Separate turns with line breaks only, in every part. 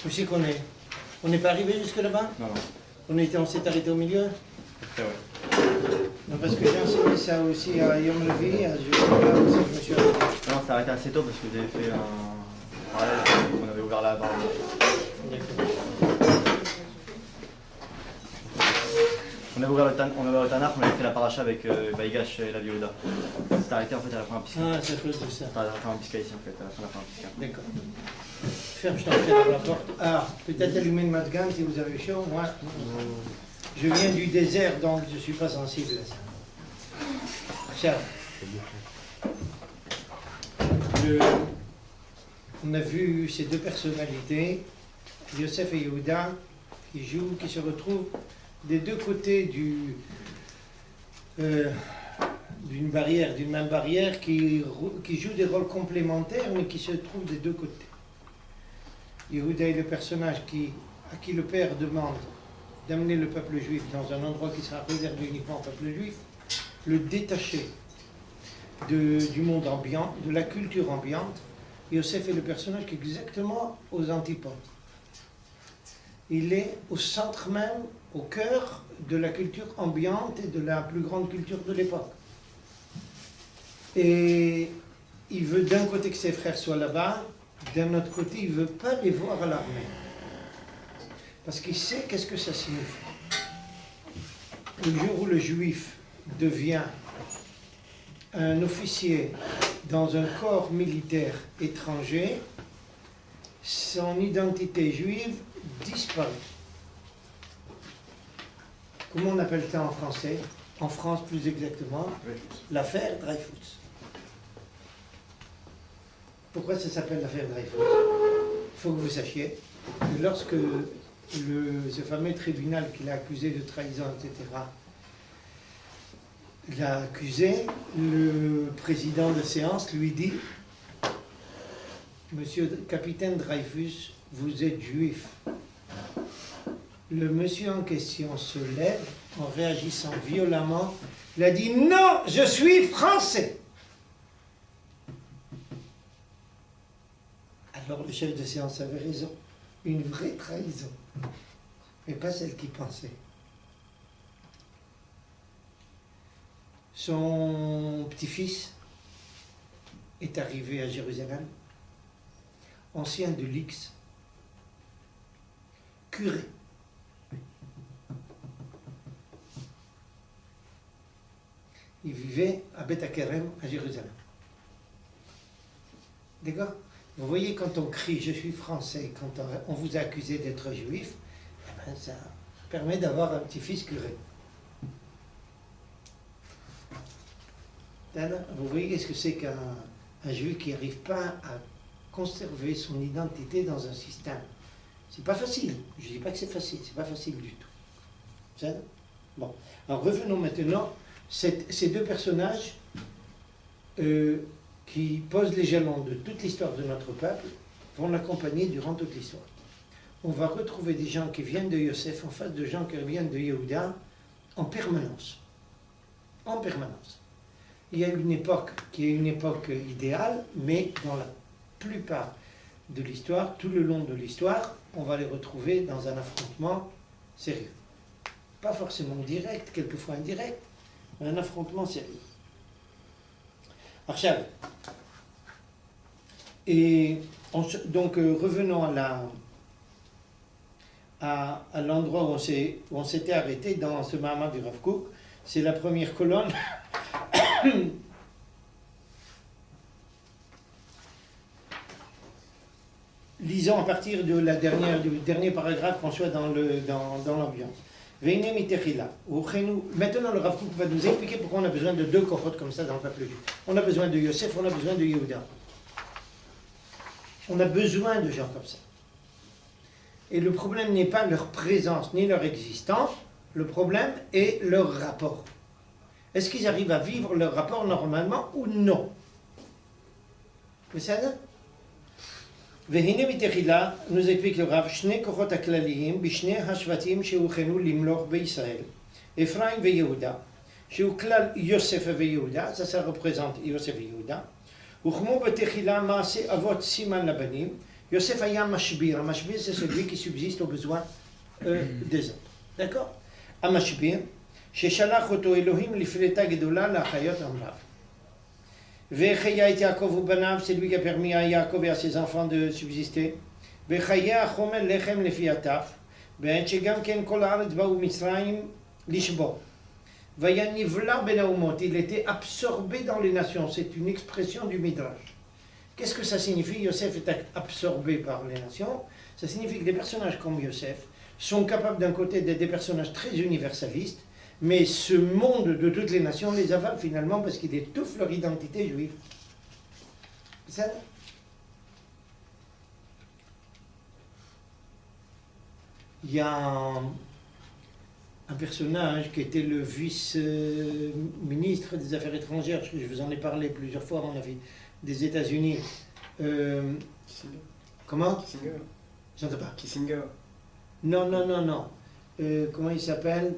Où c'est qu'on est? On n'est pas arrivé jusque là-bas?
Non,
On s'est arrêté au milieu?
après, ouais.
Non, parce que j'ai enseigné ça aussi à Yom Levi, à je me suis arrêté.
Non, on s'est arrêté assez tôt parce que vous avez fait un parallèle, on avait ouvert la barre.
D'accord.
On avait ouvert le Tanakh, on avait fait la paracha avec Baïgash et la Yehuda. On s'est arrêté en fait à la fin de Pisca.
Ah, c'est à cause de ça.
À la fin de Pisca ici en fait, à la fin de la fin de Pisca.
D'accord. Ferme, je t'en prie, dans la porte. Ah, peut-être allumer le matgan si vous avez chaud. Moi, je viens du désert, donc je ne suis pas sensible à ça. On a vu ces deux personnalités, Yosef et Yehuda, qui se retrouvent des deux côtés d'une barrière, d'une même barrière, qui jouent des rôles complémentaires, mais qui se trouvent des deux côtés. Yehuda est le personnage à qui le Père demande d'amener le peuple juif dans un endroit qui sera réservé uniquement au peuple juif, le détacher du monde ambiant, de la culture ambiante. Yosef est le personnage qui est exactement aux antipodes. Il est au centre même, au cœur de la culture ambiante et de la plus grande culture de l'époque. Et il veut d'un côté que ses frères soient là-bas, d'un autre côté, il ne veut pas les voir à l'armée. Parce qu'il sait qu'est-ce que ça signifie. Le jour où le juif devient un officier dans un corps militaire étranger, son identité juive disparaît. Comment on appelle ça en français? En France plus exactement, l'affaire Dreyfus. Pourquoi ça s'appelle l'affaire Dreyfus? Il faut que vous sachiez que lorsque ce fameux tribunal qui l'a accusé de trahison, etc., l'a accusé, le président de séance lui dit: Monsieur capitaine Dreyfus, vous êtes juif. Le monsieur en question se lève en réagissant violemment. Il a dit: non, je suis français. Alors le chef de séance avait raison. Une vraie trahison. Mais pas celle qu'il pensait. Son petit-fils est arrivé à Jérusalem, ancien de l'X, curé. Il vivait à Beth Hakerem, à Jérusalem. D'accord? Vous voyez, quand on crie « je suis français », quand on vous a accusé d'être juif, eh ben, ça permet d'avoir un petit-fils curé. Vous voyez ce que c'est qu'un juif qui n'arrive pas à conserver son identité dans un système. C'est pas facile. Je ne dis pas que c'est facile, c'est pas facile du tout. Bon. Alors revenons maintenant. Ces deux personnages qui posent les jalons de toute l'histoire de notre peuple vont l'accompagner durant toute l'histoire. On va retrouver des gens qui viennent de Yosef en face de gens qui viennent de Yehuda en permanence. En permanence. Il y a une époque qui est une époque idéale, mais dans la plupart de l'histoire, tout le long de l'histoire, on va les retrouver dans un affrontement sérieux. Pas forcément direct, quelquefois indirect, mais un affrontement sérieux. Archav. Et donc revenons à l'endroit où on s'était arrêté dans ce Mahamar du Rav Kook. C'est la première colonne. Lisons à partir de du dernier paragraphe qu'on soit dans l'ambiance. Maintenant, le Rav Kook va nous expliquer pourquoi on a besoin de deux kohot comme ça dans le peuple juif. On a besoin de Yosef, on a besoin de Yehuda. On a besoin de gens comme ça. Et le problème n'est pas leur présence ni leur existence, le problème est leur rapport. Est-ce qu'ils arrivent à vivre leur rapport normalement ou non? Vous savez? והנה מתחילה, nous explique le Rav, שני כוחות הכלליים בשני השבטים שהוכנו למלוך בישראל, אפרים ויהודה, שהוא כלל יוסף ויהודה, ça représente יוסף ויהודה, הוקמו בתחילה מעשי אבות סימן לבנים, Yosef Aya Mashbir. Un Mashbir, c'est celui qui subsiste aux besoins des autres. D'accord? Un Mashbir. ששלח אותו אלוהים לפלטה גדולה להחיות עמליו. והחיה את יעקב ובניו, c'est lui qui a permis à Yaakov et à ses enfants de subsister. וחייה החומר לחם לפי הטף, בעת שגם כן כל הארץ באו מצרים לשבור. והיה נבלע בין האומות, il était absorbé dans les nations, c'est une expression du Midrash. Qu'est-ce que ça signifie? Yosef est absorbé par les nations. Ça signifie que des personnages comme Yosef sont capables d'un côté d'être des personnages très universalistes, mais ce monde de toutes les nations les avale finalement parce qu'il étouffe leur identité juive. C'est ça? Il y a un personnage qui était le vice-ministre des Affaires étrangères, je vous en ai parlé plusieurs fois à mon avis, des États-Unis. Comment?
Kissinger.
J'entends pas.
Kissinger.
Non. Comment il s'appelle?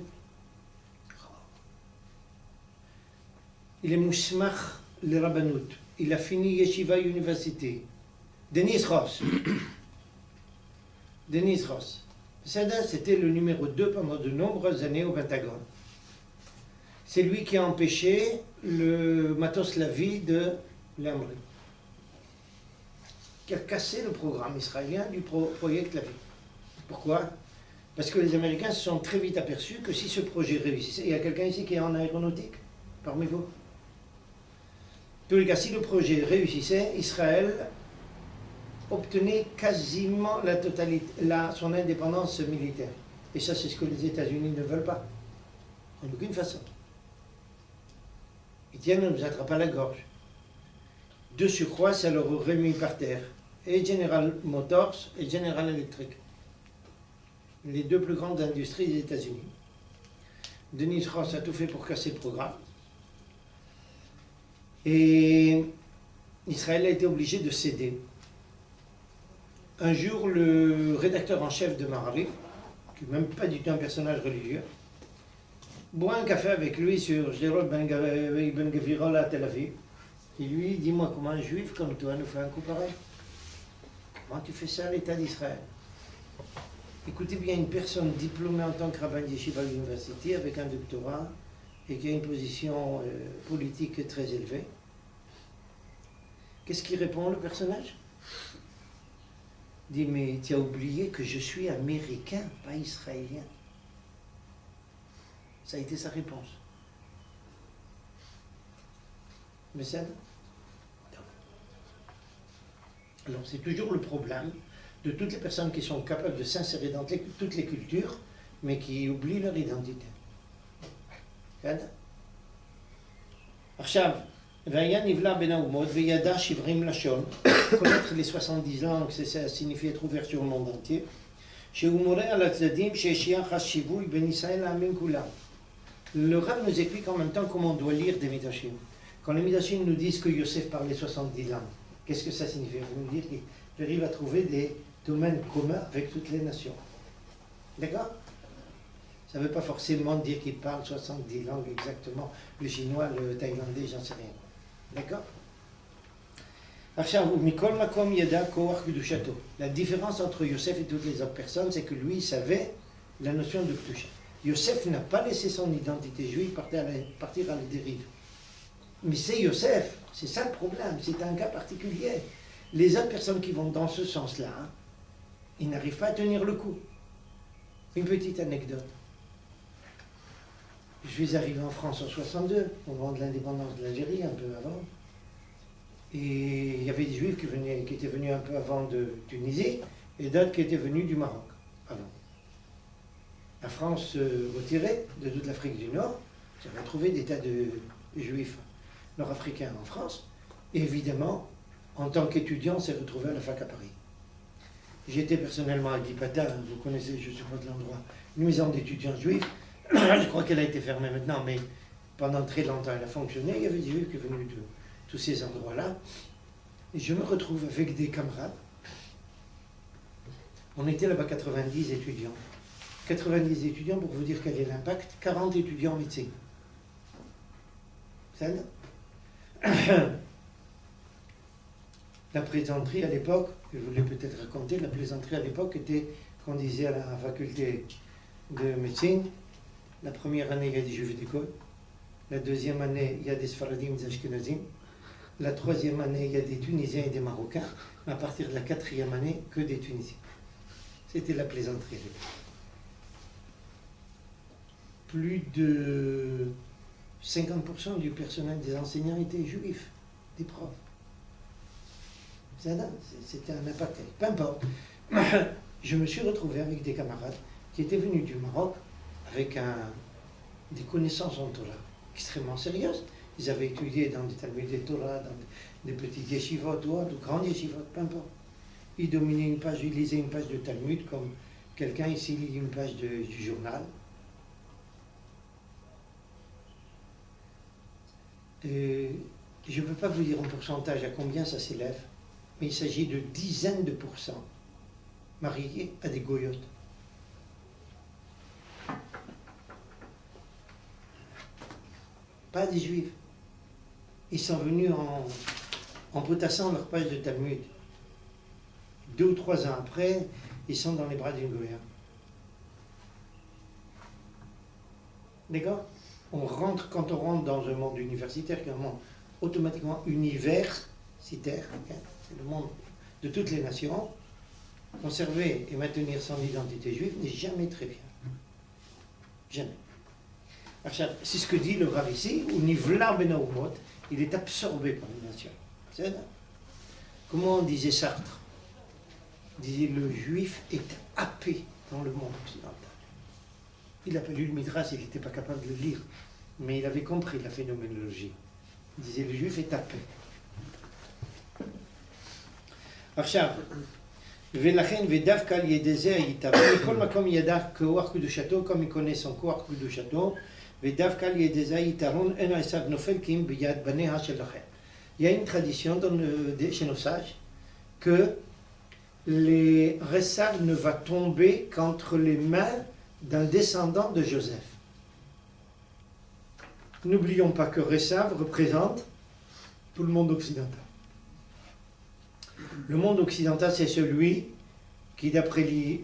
Il est Mousmach le Rabbanout. Il a fini Yeshiva University. Denis Ross. Denis Ross. C'était le numéro 2 pendant de nombreuses années au Pentagone. C'est lui qui a empêché le matos Lavi de l'Amri, qui a cassé le programme israélien du projet Lavi. Pourquoi? Parce que les Américains se sont très vite aperçus que si ce projet réussissait, il y a quelqu'un ici qui est en aéronautique parmi vous? En tous les cas, si le projet réussissait, Israël obtenait quasiment la totalité, son indépendance militaire. Et ça, c'est ce que les États-Unis ne veulent pas. En aucune façon. Ils tiennent à nous attraper à la gorge. De surcroît, ça leur aurait mis par terre et General Motors et General Electric, les deux plus grandes industries des États-Unis. Denis Ross a tout fait pour casser le programme. Et Israël a été obligé de céder. Un jour, le rédacteur en chef de Maariv, qui n'est même pas du tout un personnage religieux, boit un café avec lui sur Sderot Ben Gvirol à Tel Aviv. Il lui dit: dis-moi, comment un juif comme toi nous fait un coup pareil? Comment tu fais ça à l'État d'Israël? Écoutez bien, une personne diplômée en tant que rabbin d'Yeshiva University avec un doctorat et qui a une position politique très élevée. Qu'est-ce qu'il répond, le personnage? Il dit: mais tu as oublié que je suis américain, pas israélien. Ça a été sa réponse. Mais ça, alors c'est toujours le problème de toutes les personnes qui sont capables de s'insérer dans toutes les cultures, mais qui oublient leur identité. עכשיו, והיה נבלע בין האומות וידע שבעים לשון, connaître les 70 langues, ça signifie être ouvert sur le monde entier, שהוא מורה על הצדדים שהשיח השיווי בין ישראל לעמים כולם. Le Rav nous explique en même temps comment on doit lire des Midrashim. Quand les Midrashim nous disent que Yosef parlait 70 langues, qu'est-ce que ça signifie? Vous nous dire qu'il arrive à trouver des domaines communs avec toutes les nations. D'accord? Ça ne veut pas forcément dire qu'il parle 70 langues exactement, le chinois, le thaïlandais, j'en sais rien. D'accord? La différence entre Yosef et toutes les autres personnes, c'est que lui, il savait la notion de Kedusha. Yosef n'a pas laissé son identité juive partir à la dérive. Mais c'est Yosef, c'est ça le problème, c'est un cas particulier. Les autres personnes qui vont dans ce sens-là, ils n'arrivent pas à tenir le coup. Une petite anecdote. Je suis arrivé en France en 62, au moment de l'indépendance de l'Algérie, un peu avant. Et il y avait des Juifs qui étaient venus un peu avant de Tunisie, et d'autres qui étaient venus du Maroc, avant. La France se retirait de toute l'Afrique du Nord, j'avais trouvé des tas de Juifs nord-africains en France, et évidemment, en tant qu'étudiant, on s'est retrouvé à la fac à Paris. J'étais personnellement à Dipata, vous connaissez, je suppose, l'endroit, une maison d'étudiants juifs. Je crois qu'elle a été fermée maintenant, mais pendant très longtemps elle a fonctionné. Il y avait des juifs qui venaient de tous ces endroits-là. Et je me retrouve avec des camarades. On était là-bas 90 étudiants. 90 étudiants, pour vous dire quel est l'impact, 40 étudiants en médecine. Ça La plaisanterie à l'époque, je vous l'ai peut-être raconté, la plaisanterie à l'époque était qu'on disait à la faculté de médecine, la première année il y a des juifs d'école, la deuxième année il y a des Sfaradim, des Ashkenazim, la troisième année il y a des Tunisiens et des Marocains, mais à partir de la quatrième année que des Tunisiens. C'était la plaisanterie à l'époque. Plus de 50% du personnel des enseignants étaient juifs, des profs. C'était un impact. Peu importe. Je me suis retrouvé avec des camarades qui étaient venus du Maroc avec des connaissances en Torah extrêmement sérieuses. Ils avaient étudié dans des Talmuds de Torah, dans des petits yeshivot, ou de grands yeshivot, peu importe. Ils dominaient une page, ils lisaient une page de Talmud comme quelqu'un ici lit une page du journal. Et je ne peux pas vous dire en pourcentage à combien ça s'élève, mais il s'agit de dizaines de pourcents mariés à des goyotes. Pas des juifs. Ils sont venus en potassant leur page de Talmud. 2 ou 3 ans après, ils sont dans les bras d'une goya. D'accord? Quand on rentre dans un monde universitaire, qui est un monde automatiquement universitaire, okay? C'est le monde de toutes les nations, conserver et maintenir son identité juive n'est jamais très bien. Jamais. C'est ce que dit le Rav ici, où Nivla ben Haumot, il est absorbé par les nations. C'est ça? Comment on disait Sartre? Il disait le juif est happé dans le monde occidental. Il n'a pas lu le Midrash, il n'était pas capable de le lire, mais il avait compris la phénoménologie. Il disait le juif est happé. עכשיו, ולכן ודווקא על ידי זה היתרון, מכל מקום ידע כוח קדושתו, comme il connaît son כוח קדושתו, ודווקא על ידי זה היתרון, אין עשיו נופל כי אם ביד בניה של לכם. Il y a une tradition chez nos sages que les Esav ne va tomber qu'entre les mains d'un descendant de Joseph. N'oublions pas que Esav représente tout le monde occidental. Le monde occidental, c'est celui qui, d'après les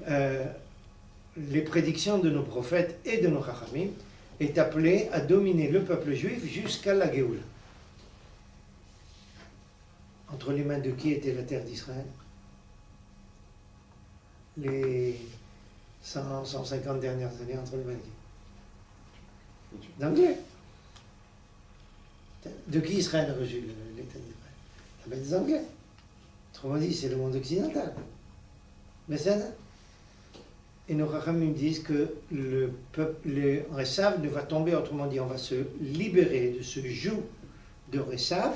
prédictions de nos prophètes et de nos chachamim, est appelé à dominer le peuple juif jusqu'à la Géoula. Entre les mains de qui était la terre d'Israël? Les 150 dernières années, entre les mains de qui? D'Anglais. De qui Israël a reçu l'État d'Israël? La main des Anglais. Autrement dit, c'est le monde occidental. Mais ça, et nos Chachamim disent que le Esav ne va tomber, autrement dit, on va se libérer de ce joug de Esav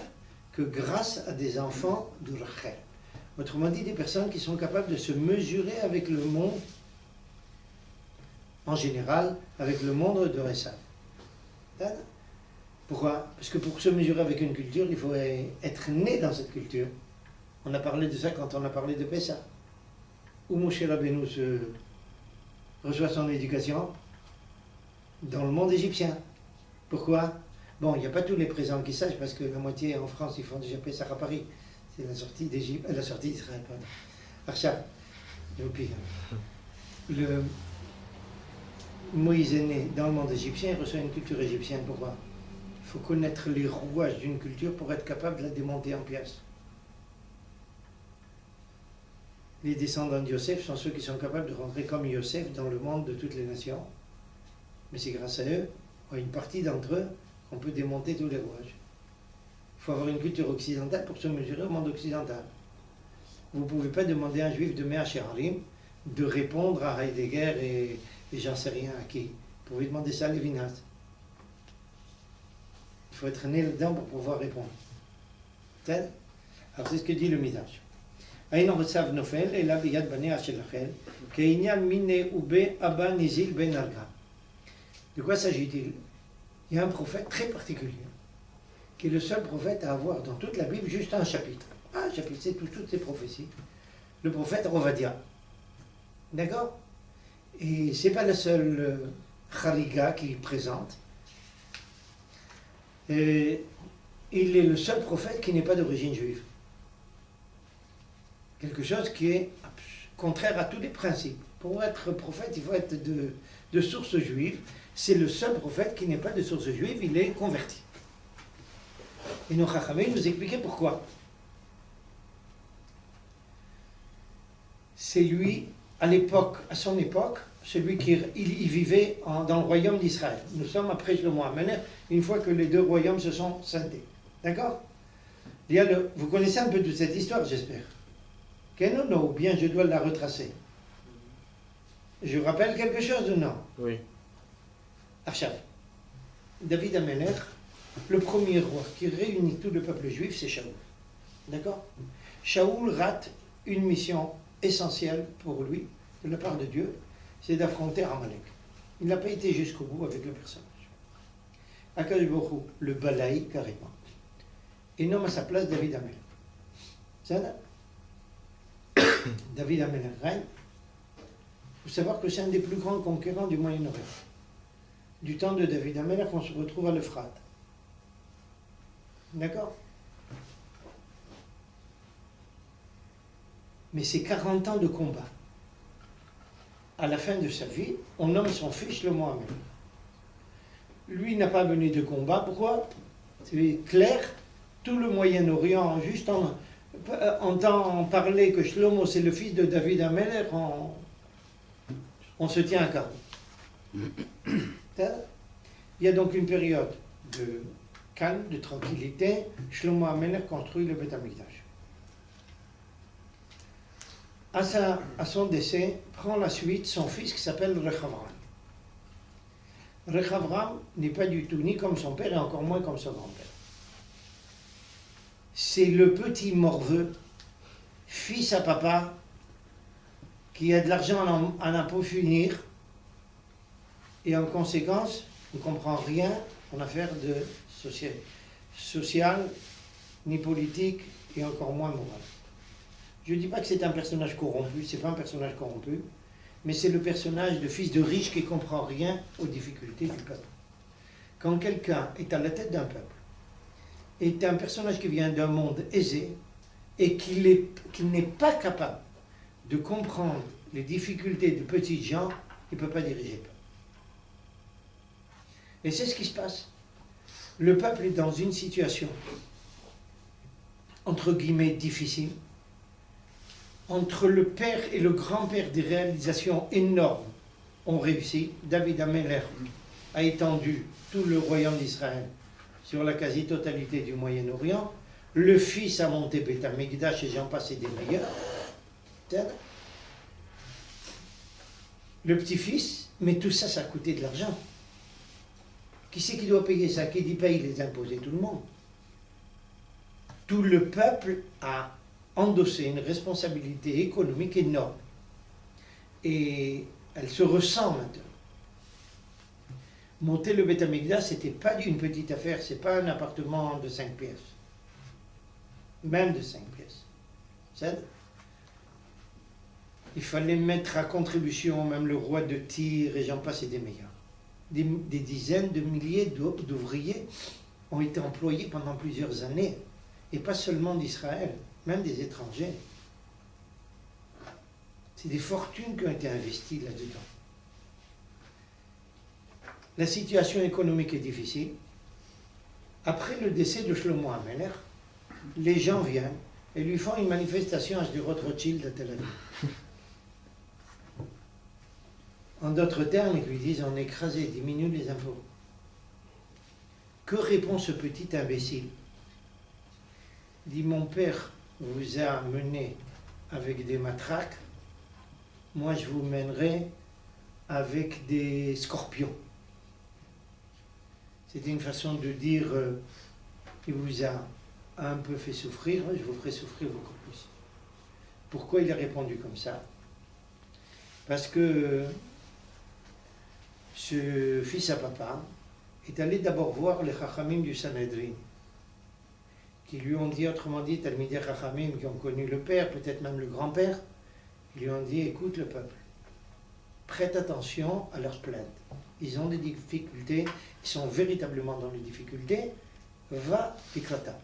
que grâce à des enfants de Rachel. Autrement dit, des personnes qui sont capables de se mesurer avec le monde, en général, avec le monde de Esav. Pourquoi? Parce que pour se mesurer avec une culture, il faut être né dans cette culture. On a parlé de ça quand on a parlé de Pessah. Où Moshe Rabbeinu reçoit son éducation? Dans le monde égyptien. Pourquoi? Bon, il n'y a pas tous les présents qui sachent, parce que la moitié en France, ils font déjà Pessah à Paris. C'est la sortie d'Égypte, la sortie d'Israël, pardon. Arshab, le Moïse est né dans le monde égyptien, il reçoit une culture égyptienne. Pourquoi? Il faut connaître les rouages d'une culture pour être capable de la démonter en pièces. Les descendants de Yosef sont ceux qui sont capables de rentrer comme Yosef dans le monde de toutes les nations. Mais c'est grâce à eux, à une partie d'entre eux, qu'on peut démonter tous les rouages. Il faut avoir une culture occidentale pour se mesurer au monde occidental. Vous ne pouvez pas demander à un juif de Mea She'arim de répondre à Heidegger et j'en sais rien à qui. Vous pouvez demander ça à Lévinas. Il faut être né là-dedans pour pouvoir répondre. Alors c'est ce que dit le Midrash. De quoi s'agit-il? Il y a un prophète très particulier, qui est le seul prophète à avoir dans toute la Bible juste un chapitre. Un chapitre, c'est toutes ces prophéties. Le prophète Ovadia. D'accord? Et c'est pas le seul Chariga qu'il présente. Et il est le seul prophète qui n'est pas d'origine juive. quelque chose qui est contraire à tous les principes. Pour être prophète, il faut être de source juive. C'est le seul prophète qui n'est pas de source juive, il est converti. Et nos Chachamim nous expliquaient pourquoi. C'est lui, à son époque, celui qui il vivait dans le royaume d'Israël. Nous sommes après Shlomo HaMelech, une fois que les deux royaumes se sont scindés. D'accord? Vous connaissez un peu de cette histoire, j'espère. Ken ou non? Ou bien je dois la retracer? Je rappelle quelque chose ou non?
Oui.
Achav. David HaMelech, le premier roi qui réunit tout le peuple juif, c'est Shaoul. D'accord? Shaoul rate une mission essentielle pour lui, de la part de Dieu, c'est d'affronter Amalek. Il n'a pas été jusqu'au bout avec le personnage. Akadosh Baruch Hu le balaye carrément et nomme à sa place David HaMelech. C'est ça? David HaMelech règne. Il faut savoir que c'est un des plus grands conquérants du Moyen-Orient. Du temps de David HaMelech, on se retrouve à l'Euphrate. D'accord? Mais c'est 40 ans de combat. À la fin de sa vie, on nomme son fils Shlomo HaMelech. Lui n'a pas mené de combat. Pourquoi? C'est clair, tout le Moyen-Orient, juste entend parler que Shlomo c'est le fils de David HaMelech, on se tient à carreau. Il y a donc une période de calme, de tranquillité. Shlomo HaMelech construit le Beth Amikdash. À son décès, prend la suite son fils qui s'appelle Rechavram. Rechavram n'est pas du tout ni comme son père et encore moins comme son grand-père. C'est le petit morveux, fils à papa, qui a de l'argent à n'en pas finir et en conséquence ne comprend rien en affaires de sociales, ni politique et encore moins morale. Je ne dis pas que c'est un personnage corrompu, c'est pas un personnage corrompu, mais c'est le personnage de fils de riche qui ne comprend rien aux difficultés du peuple. Quand quelqu'un est à la tête d'un peuple, est un personnage qui vient d'un monde aisé et qu'il n'est pas capable de comprendre les difficultés de petits gens, il ne peut pas diriger le peuple. Et c'est ce qui se passe. Le peuple est dans une situation, entre guillemets, difficile. Entre le père et le grand-père, des réalisations énormes ont réussi. David HaMelech a étendu tout le royaume d'Israël sur la quasi-totalité du Moyen-Orient. Le fils a monté Beth Amikdash et j'en passe et des meilleurs. Le petit-fils, mais tout ça, ça a coûté de l'argent. Qui c'est qui doit payer ça? Qui dit paye les impôts? Et tout le monde. Tout le peuple a endossé une responsabilité économique énorme. Et elle se ressent maintenant. Monter le Beth Amikdash, ce n'était pas une petite affaire, ce n'est pas un appartement de 5 pièces. Même de 5 pièces. C'est il fallait mettre à contribution même le roi de Tyr et j'en passe et des meilleurs. Des dizaines de milliers d'ouvriers ont été employés pendant plusieurs années, et pas seulement d'Israël, même des étrangers. C'est des fortunes qui ont été investies là-dedans. La situation économique est difficile. Après le décès de Shlomo HaMelech, les gens viennent et lui font une manifestation à Sderot Rothschild à Tel Aviv. En d'autres termes, ils lui disent on écrasé, diminue les impôts. Que répond ce petit imbécile? Il dit mon père vous a mené avec des matraques, moi je vous mènerai avec des scorpions. C'était une façon de dire il vous a un peu fait souffrir, je vous ferai souffrir beaucoup plus. Pourquoi il a répondu comme ça? Parce que ce fils à papa est allé d'abord voir les Chachamim du Sanhedrin, qui lui ont dit, autrement dit, Talmidei Chachamim qui ont connu le père, peut-être même le grand-père, ils lui ont dit, écoute le peuple, prête attention à leurs plaintes. Ils ont des difficultés, ils sont véritablement dans les difficultés, va Pikrata.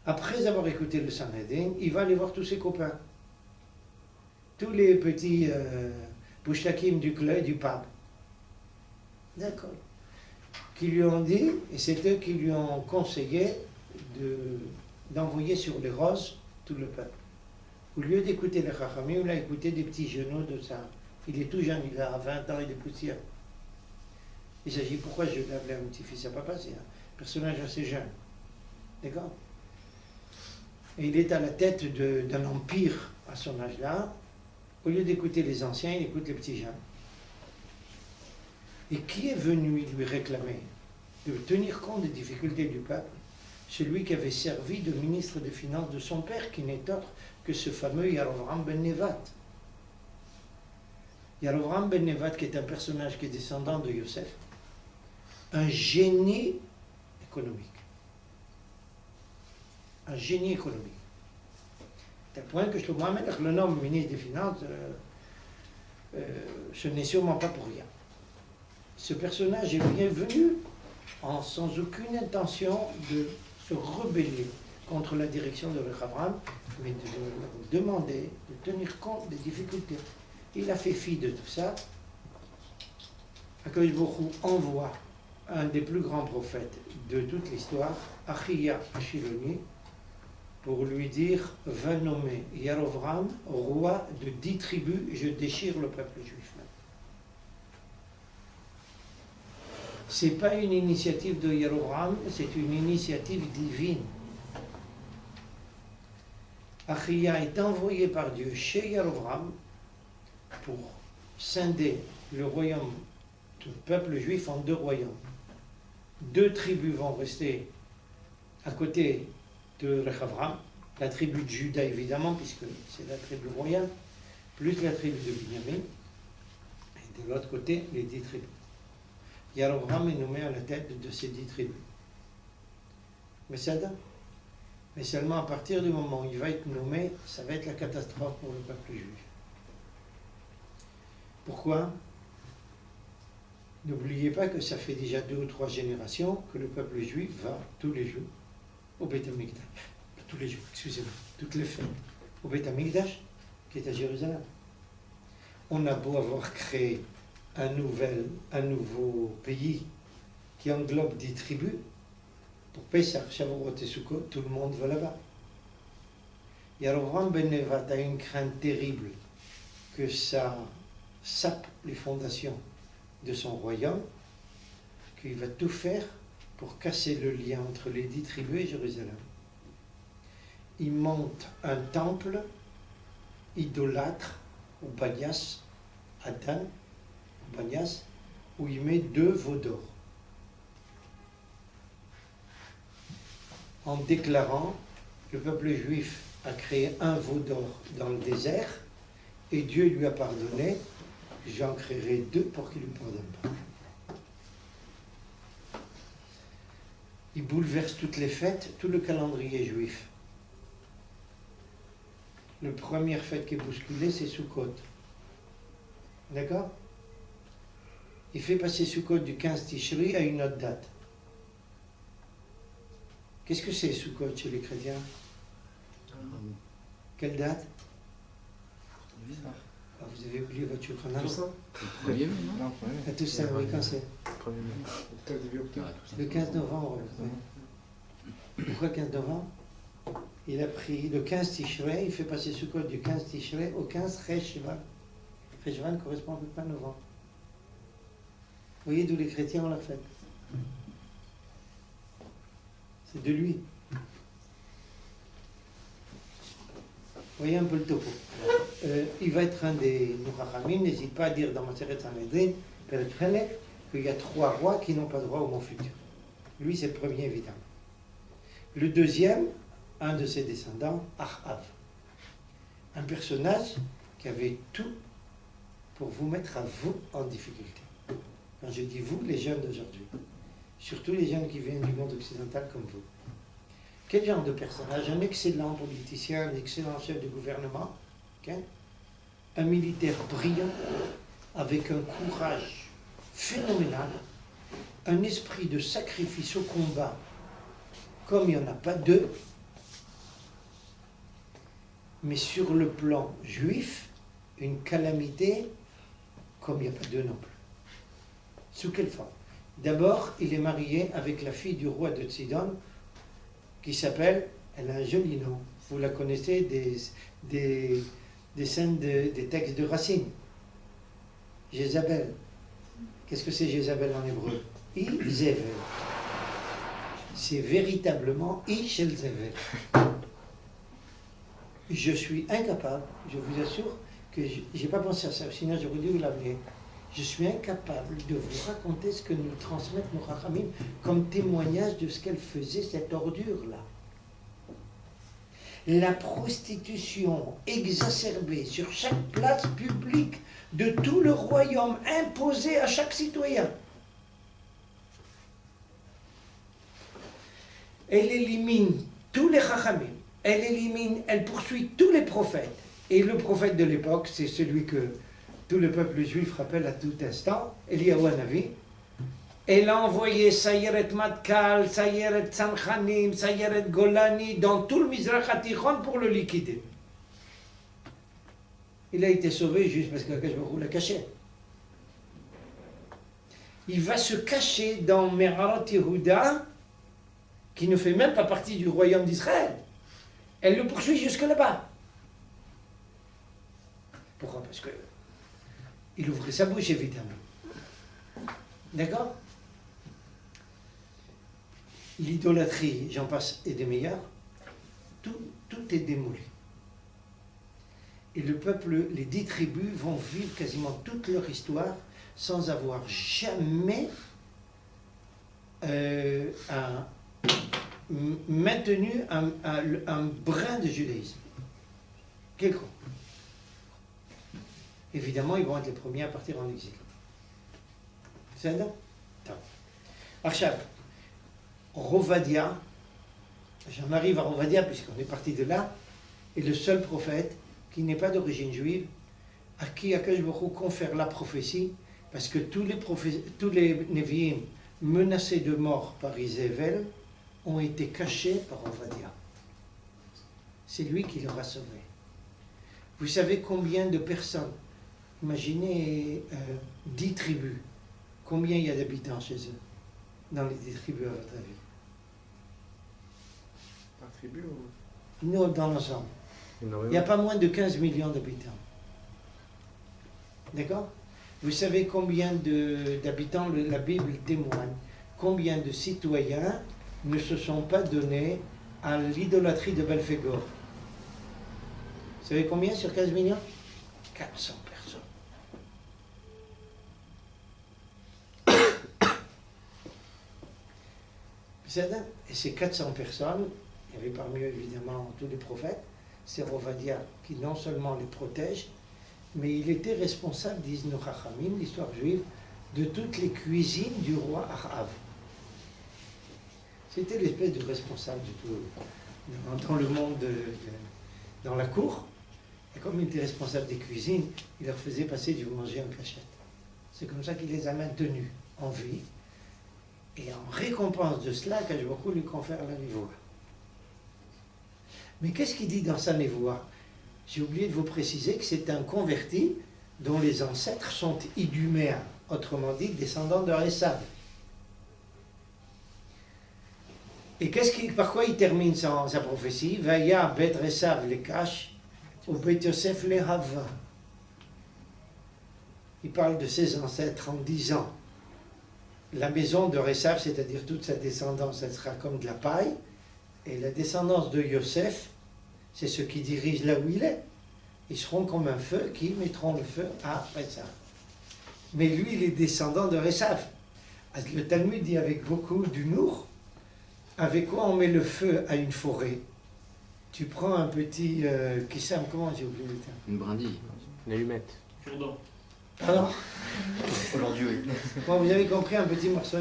Après avoir écouté le Sanhedrin, il va aller voir tous ses copains. Tous les petits bouchtakim du club, du pape. D'accord. Qui lui ont dit, et c'est eux qui lui ont conseillé d'envoyer sur les roses tout le peuple. Au lieu d'écouter les Chachamim, il a écouté des petits genoux de ça. Il est tout jeune, il a 20 ans, il est poussière. Il s'agit, pourquoi je vais appeler un petit-fils à papa, c'est un personnage assez jeune. D'accord? Et il est à la tête d'un empire à son âge-là. Au lieu d'écouter les anciens, il écoute les petits jeunes. Et qui est venu lui réclamer de tenir compte des difficultés du peuple? Celui qui avait servi de ministre des Finances de son père, qui n'est autre que ce fameux Yarovram ben Nevat. Yarovram ben Nevat, qui est un personnage qui est descendant de Yosef, un génie économique. Un génie économique. Tel point que Shlomo HaMelech le nomme ministre des Finances, ce n'est sûrement pas pour rien. Ce personnage est bien venu sans aucune intention de se rebeller contre la direction de Rechavam, mais de demander, de tenir compte des difficultés. Il a fait fi de tout ça. Akadosh Baruch Hu envoie un des plus grands prophètes de toute l'histoire, Achia Ashiloni, pour lui dire, va nommer Yarovram, roi de 10 tribus, je déchire le peuple juif. Ce n'est pas une initiative de Yarovram, c'est une initiative divine. Achia est envoyé par Dieu chez Yarovram pour scinder le royaume du peuple juif en 2 royaumes. 2 tribus vont rester à côté de Rehavram, la tribu de Juda évidemment, puisque c'est la tribu royale, plus la tribu de Binyamin, et de l'autre côté, les 10 tribus. Yarovram est nommé à la tête de ces 10 tribus. Mais seulement à partir du moment où il va être nommé, ça va être la catastrophe pour le peuple juif. Pourquoi? N'oubliez pas que ça fait déjà 2 ou 3 générations que le peuple juif va tous les jours au Beit HaMikdash. Tous les jours, excusez-moi, toutes les fêtes. Au Beit HaMikdash, qui est à Jérusalem. On a beau avoir créé un nouveau pays qui englobe 10 tribus, pour Pesach, Shavuot et Sukkot, tout le monde va là-bas. Yarovram ben Nevat a une crainte terrible que ça sape les fondations de son royaume, qu'il va tout faire pour casser le lien entre les 10 tribus et Jérusalem. Il monte un temple idolâtre au Banyas, à Dan, au Banyas, où il met 2 veaux d'or. En déclarant, le peuple juif a créé un veau d'or dans le désert, et Dieu lui a pardonné, j'en créerai 2 pour qu'il ne lui pardonne pas. Il bouleverse toutes les fêtes, tout le calendrier juif. La première fête qui est bousculée, c'est Sukkot. D'accord? Il fait passer Sukkot du 15 Tishri à une autre date. Qu'est-ce que c'est Sukkot chez les chrétiens? Quelle date? Ah, vous avez oublié votre Shulchan Aruch. À Toussaint, oui, quand c'est? Le 15 novembre. Oui. Pourquoi 15 novembre? Il a pris le 15 Tishrei, il fait passer Sukkot du 15 Tishrei au 15 Cheshvan. Cheshvan correspond à peu près à novembre. Vous voyez d'où les chrétiens ont la fête? C'est de lui. Vous voyez un peu le topo. Il va être un des Nourachamim, n'hésite pas à dire dans Maseret Sanhedrin, qu'il y a 3 rois qui n'ont pas droit au mot futur. Lui, c'est le premier, évidemment. Le deuxième, un de ses descendants, Achav. Un personnage qui avait tout pour vous mettre à vous en difficulté. Quand je dis vous, les jeunes d'aujourd'hui, surtout les jeunes qui viennent du monde occidental comme vous. Quel genre de personnage? Un excellent politicien, un excellent chef de gouvernement, okay? Un militaire brillant, avec un courage phénoménal, un esprit de sacrifice au combat, comme il n'y en a pas 2, mais sur le plan juif, une calamité comme il n'y a pas deux non plus. Sous quelle forme? D'abord, il est marié avec la fille du roi de Sidon, qui s'appelle, elle a un joli nom, vous la connaissez des scènes, des textes de Racine. Jézabel. Qu'est-ce que c'est Jézabel en hébreu? I-Zevel. C'est véritablement I-Shel-Zevel. Je suis incapable, je vous assure que je n'ai pas pensé à ça, sinon j'aurais dû vous l'amener. Je suis incapable de vous raconter ce que nous transmettent nos Rachamim comme témoignage de ce qu'elle faisait, cette ordure-là. La prostitution exacerbée sur chaque place publique de tout le royaume, imposée à chaque citoyen. Elle élimine tous les Chachamim, elle poursuit tous les prophètes. Et le prophète de l'époque, c'est celui que tout le peuple juif rappelle à tout instant, Eliyahu Hanavi. Elle a envoyé Sayeret Matkal, Sayeret Tzanchanim, Sayeret Golani dans tout le Mizrach HaTichon pour le liquider. Il a été sauvé juste parce que Akash Baruch Hu l'a caché. Il va se cacher dans Me'arat Yehuda, qui ne fait même pas partie du royaume d'Israël. Elle le poursuit jusque là-bas. Pourquoi? Parce que il ouvrait sa bouche, évidemment. D'accord? L'idolâtrie, j'en passe, et des meilleurs, tout est démoli. Et le peuple, les 10 tribus vont vivre quasiment toute leur histoire sans avoir jamais maintenu un brin de judaïsme. Quelconque. Évidemment, ils vont être les premiers à partir en exil. C'est ça? Arshab, Rovadia, j'en arrive à Rovadia puisqu'on est parti de là, est le seul prophète qui n'est pas d'origine juive, à qui Akash Baruch Hu confère la prophétie, parce que tous les Nevi'im menacés de mort par Izével ont été cachés par Rovadia. C'est lui qui leur a sauvés. Vous savez combien de personnes, imaginez 10 tribus, combien il y a d'habitants chez eux, dans les 10 tribus à votre avis?
Par tribu ou...
Nous, dans l'ensemble. Il n'y a pas moins de 15 millions d'habitants. D'accord? Vous savez combien d'habitants la Bible témoigne, combien de citoyens ne se sont pas donnés à l'idolâtrie de Belphégor? Vous savez combien sur 15 millions? 400 personnes. Et ces 400 personnes, il y avait parmi eux évidemment tous les prophètes, c'est Rovadia qui non seulement les protège, mais il était responsable, disent nos Chachamim, l'histoire juive, de toutes les cuisines du roi Ahav. C'était l'espèce de responsable de tout, dans le monde, dans la cour. Et comme il était responsable des cuisines, il leur faisait passer du manger en cachette. C'est comme ça qu'il les a maintenus en vie. Et en récompense de cela, Akash Baruch Hu lui confère la névoie. Mais qu'est-ce qu'il dit dans sa névoie? J'ai oublié de vous préciser que c'est un converti dont les ancêtres sont iduméens, autrement dit, descendants de Esav. Et par quoi il termine sa prophétie? Vaya bet Esav le cache, ou bet Yosef le hava. Il parle de ses ancêtres en disant la maison de Esav, c'est-à-dire toute sa descendance, elle sera comme de la paille, et la descendance de Yosef, c'est ceux qui dirigent là où il est. Ils seront comme un feu qui mettront le feu à Esav. Mais lui, il est descendant de Esav. Le Talmud dit avec beaucoup d'humour, avec quoi on met le feu à une forêt? Tu prends un petit... comment j'ai oublié le terme?
Une brindille.
Une allumette.
Cure-dent.
Pardon?
Aujourd'hui, oui.
Bon, vous avez compris, un petit morceau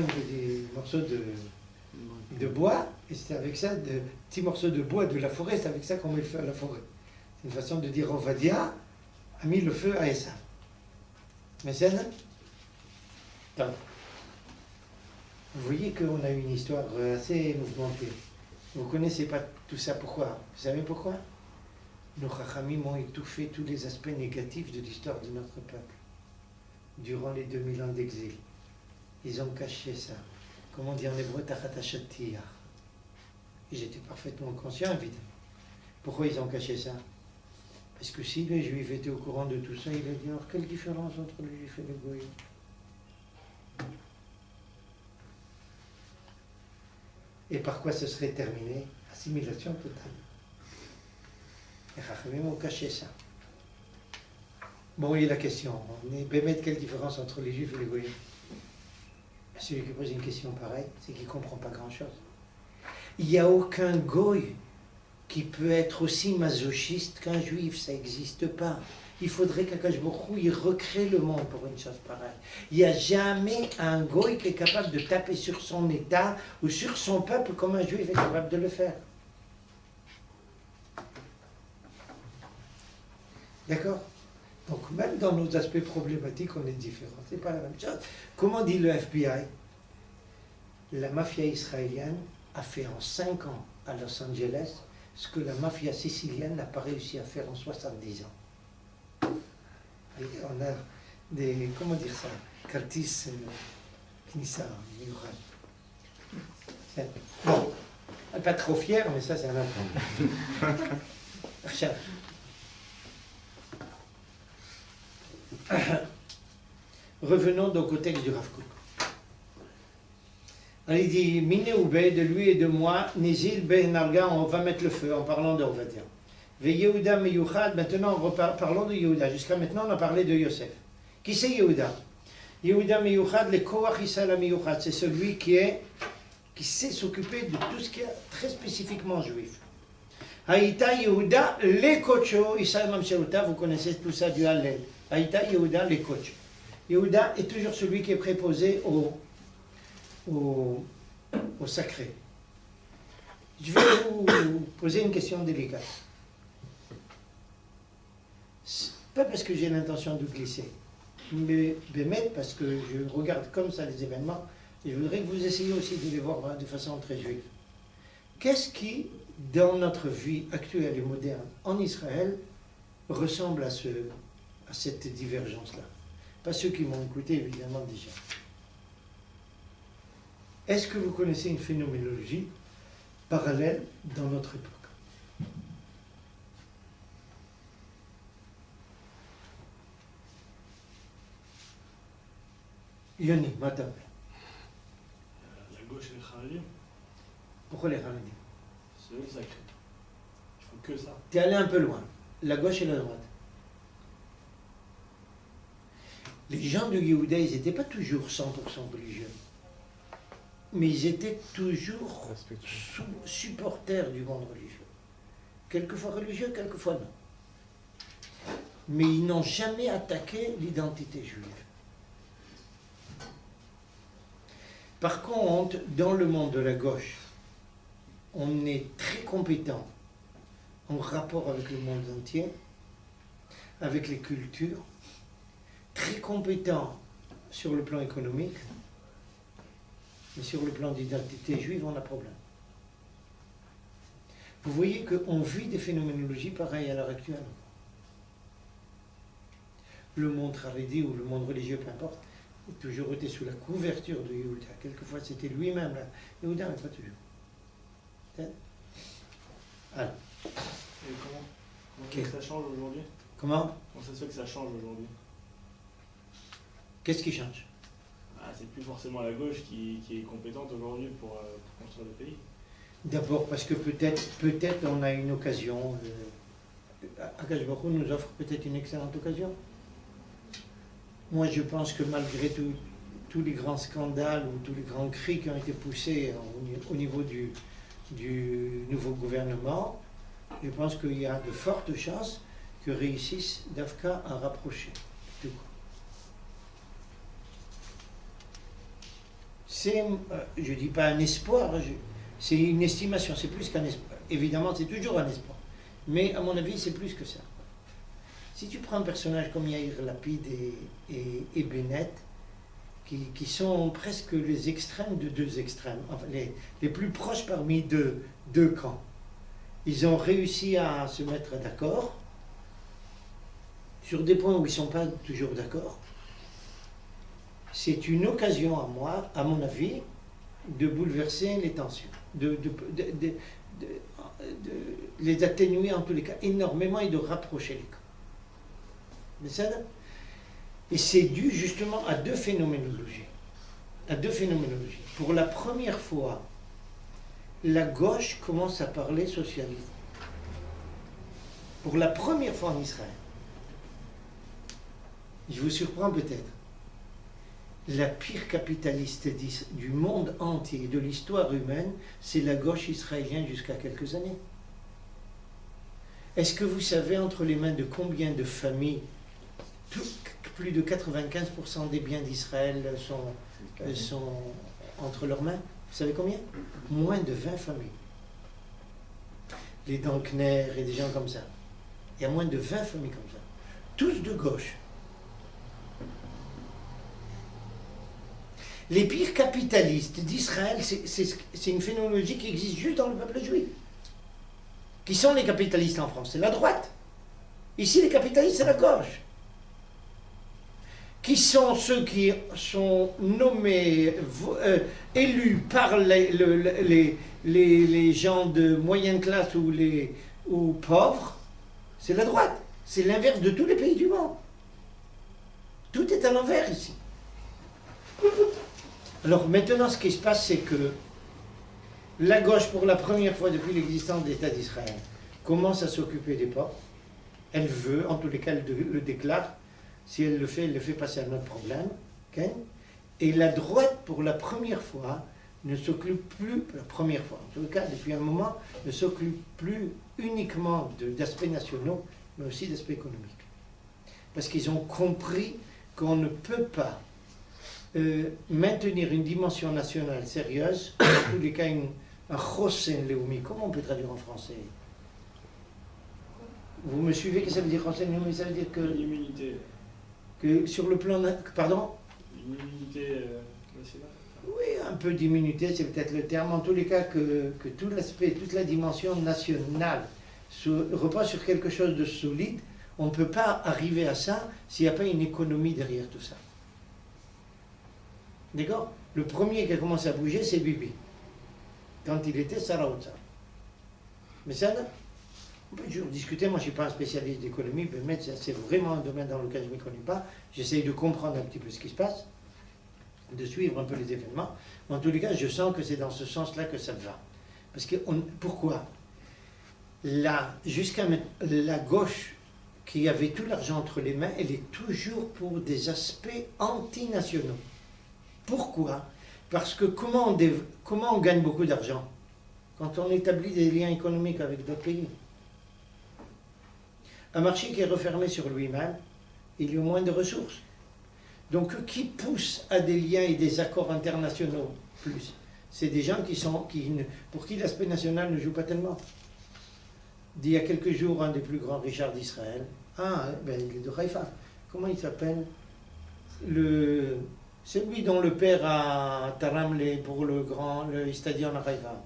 de bois, et c'est avec ça, de petits morceaux de bois de la forêt, c'est avec ça qu'on met le feu à la forêt. C'est une façon de dire Ovadia a mis le feu à Esav. Mais c'est ça. Vous voyez qu'on a une histoire assez mouvementée. Vous ne connaissez pas tout ça, pourquoi? Vous savez pourquoi? nos Chachamim ont étouffé tous les aspects négatifs de l'histoire de notre peuple durant les 2000 ans d'exil. Ils ont caché ça. Comme on dit en hébreu, tachat hashatiyah. Et j'étais parfaitement conscient, évidemment. Pourquoi ils ont caché ça? Parce que si les Juifs étaient au courant de tout ça, il a dit, alors quelle différence entre les Juifs et les Goïs? Et par quoi ce serait terminé? Assimilation totale. Les Chachamim ont caché ça. Bon, il y a la question. On est bémet, quelle différence entre les Juifs et les Goïs? Celui qui pose une question pareille, c'est qu'il ne comprend pas grand-chose. Il n'y a aucun Goï qui peut être aussi masochiste qu'un Juif, ça n'existe pas. Il faudrait qu'Akadosh Baruch Hu, il recrée le monde pour une chose pareille. Il n'y a jamais un Goï qui est capable de taper sur son État ou sur son peuple comme un Juif est capable de le faire. D'accord? Donc même dans nos aspects problématiques, on est différents. C'est pas la même chose. Comment dit le FBI? La mafia israélienne a fait en 5 ans à Los Angeles ce que la mafia sicilienne n'a pas réussi à faire en 70 ans. Et on a des, comment dire ça, Curtis Knissa, bon, pas trop fier, mais ça c'est un autre problème. Revenons donc au texte du Rav Kook. Alors il dit, Miné Oubé, de lui et de moi, Nizil Ben Narga, on va mettre le feu en parlant de Ovadia. Ve Yehuda Meyuchad, maintenant parlons de Yehuda. Jusqu'à maintenant on a parlé de Yosef. Qui c'est Yehuda? Yehuda Meyuchad, le Koach Israël Meyuchad, c'est celui qui sait s'occuper de tout ce qui est très spécifiquement juif. Haïta Yehuda, les Kocho, Israël Mamsheruta, vous connaissez tout ça du Hallel. Haïta Yehuda, les Kocho. Yehuda est toujours celui qui est préposé au sacré. Je vais vous poser une question délicate. Pas parce que j'ai l'intention de glisser, mais parce que je regarde comme ça les événements, et je voudrais que vous essayiez aussi de les voir de façon très juive. Qu'est-ce qui, dans notre vie actuelle et moderne en Israël, ressemble à cette divergence-là? Pas ceux qui m'ont écouté, évidemment, déjà. Est-ce que vous connaissez une phénoménologie parallèle dans notre époque? Yoni, madame.
La gauche et les Kharadim,
Pourquoi les Haradim?
c'est eux le sacré. Ils font que ça.
Tu es allé un peu loin. La gauche et la droite. Les gens de Yehuda, ils n'étaient pas toujours 100% religieux. Mais ils étaient toujours supporters du monde religieux. Quelquefois religieux, quelquefois non. Mais ils n'ont jamais attaqué l'identité juive. Par contre, dans le monde de la gauche, on est très compétent en rapport avec le monde entier, avec les cultures, très compétent sur le plan économique, mais sur le plan d'identité juive, on a problème. Vous voyez qu'on vit des phénoménologies pareilles à l'heure actuelle. Le monde haredi ou le monde religieux, peu importe, a toujours été sous la couverture de Yehuda. Quelquefois, c'était lui-même là. Yehuda, mais pas toujours. Alors.
Et comment
Ok.
ça change aujourd'hui?
Comment
ça se fait que ça change aujourd'hui?
Qu'est-ce qui change?
C'est plus forcément la gauche qui est compétente aujourd'hui pour construire le pays.
D'abord parce que peut-être on a une occasion. Akadosh Baruch Hu nous offre peut-être une excellente occasion. Moi, je pense que malgré tous les grands scandales ou tous les grands cris qui ont été poussés au niveau du nouveau gouvernement, je pense qu'il y a de fortes chances que réussisse Dafka à rapprocher. C'est, je ne dis pas un espoir, c'est une estimation, c'est plus qu'un espoir. Évidemment, c'est toujours un espoir. Mais à mon avis, c'est plus que ça. Si tu prends un personnage comme Yair Lapid et Bennett, qui sont presque les extrêmes de deux extrêmes, enfin les plus proches parmi deux camps, ils ont réussi à se mettre d'accord sur des points où ils ne sont pas toujours d'accord. C'est une occasion à mon avis, de bouleverser les tensions, de les atténuer en tous les cas énormément et de rapprocher les cas. Mais ça, et c'est dû justement à deux phénoménologies. Pour la première fois, la gauche commence à parler socialisme. Pour la première fois en Israël. Je vous surprends peut-être. La pire capitaliste du monde entier, de l'histoire humaine, c'est la gauche israélienne jusqu'à quelques années. Est-ce que vous savez entre les mains de combien de familles, plus de 95% des biens d'Israël sont entre leurs mains? Vous savez combien? Moins de 20 familles. Les Dankner et des gens comme ça. Il y a moins de 20 familles comme ça. Tous de gauche. Les pires capitalistes d'Israël, c'est une phénoménologie qui existe juste dans le peuple juif. Qui sont les capitalistes en France? C'est la droite. Ici, les capitalistes, c'est la gauche. Qui sont ceux qui sont nommés, élus par les gens de moyenne classe ou pauvres? C'est la droite. C'est l'inverse de tous les pays du monde. Tout est à l'envers ici. Alors maintenant, ce qui se passe, c'est que la gauche, pour la première fois depuis l'existence de l'État d'Israël, commence à s'occuper des pauvres. Elle veut, en tous les cas, elle le déclare. Si elle le fait passer à notre problème. Okay? Et la droite, pour la première fois, ne s'occupe plus, la première fois, en tout cas, depuis un moment, ne s'occupe plus uniquement d'aspects nationaux, mais aussi d'aspects économiques. Parce qu'ils ont compris qu'on ne peut pas maintenir une dimension nationale sérieuse, en tous les cas un chosen leumi. Comment on peut traduire en français? Vous me suivez? Que ça veut dire chosen leumi? Ça veut dire que...
L'immunité.
Que sur le plan... Pardon?
Une immunité nationale.
Oui, un peu d'immunité, c'est peut-être le terme. En tous les cas, que tout l'aspect, toute la dimension nationale repose sur quelque chose de solide. On ne peut pas arriver à ça s'il n'y a pas une économie derrière tout ça. D'accord? Le premier qui a commencé à bouger, c'est Bibi. Quand il était Saraouza. Mais ça, on peut toujours discuter. Moi, je ne suis pas un spécialiste d'économie, mais c'est vraiment un domaine dans lequel je ne m'y connais pas. J'essaye de comprendre un petit peu ce qui se passe, de suivre un peu les événements. Mais en tous les cas, je sens que c'est dans ce sens-là que ça va. Parce que, pourquoi? Jusqu'à la gauche, qui avait tout l'argent entre les mains, elle est toujours pour des aspects antinationaux. Pourquoi? Parce que comment on gagne beaucoup d'argent? Quand on établit des liens économiques avec d'autres pays. Un marché qui est refermé sur lui-même, il y a moins de ressources. Donc, qui pousse à des liens et des accords internationaux plus? C'est des gens pour qui l'aspect national ne joue pas tellement. Il y a quelques jours, un des plus grands Richard d'Israël, il est de Haïfa. Comment il s'appelle? Celui dont le père a taram pour le stadion à Haïfa.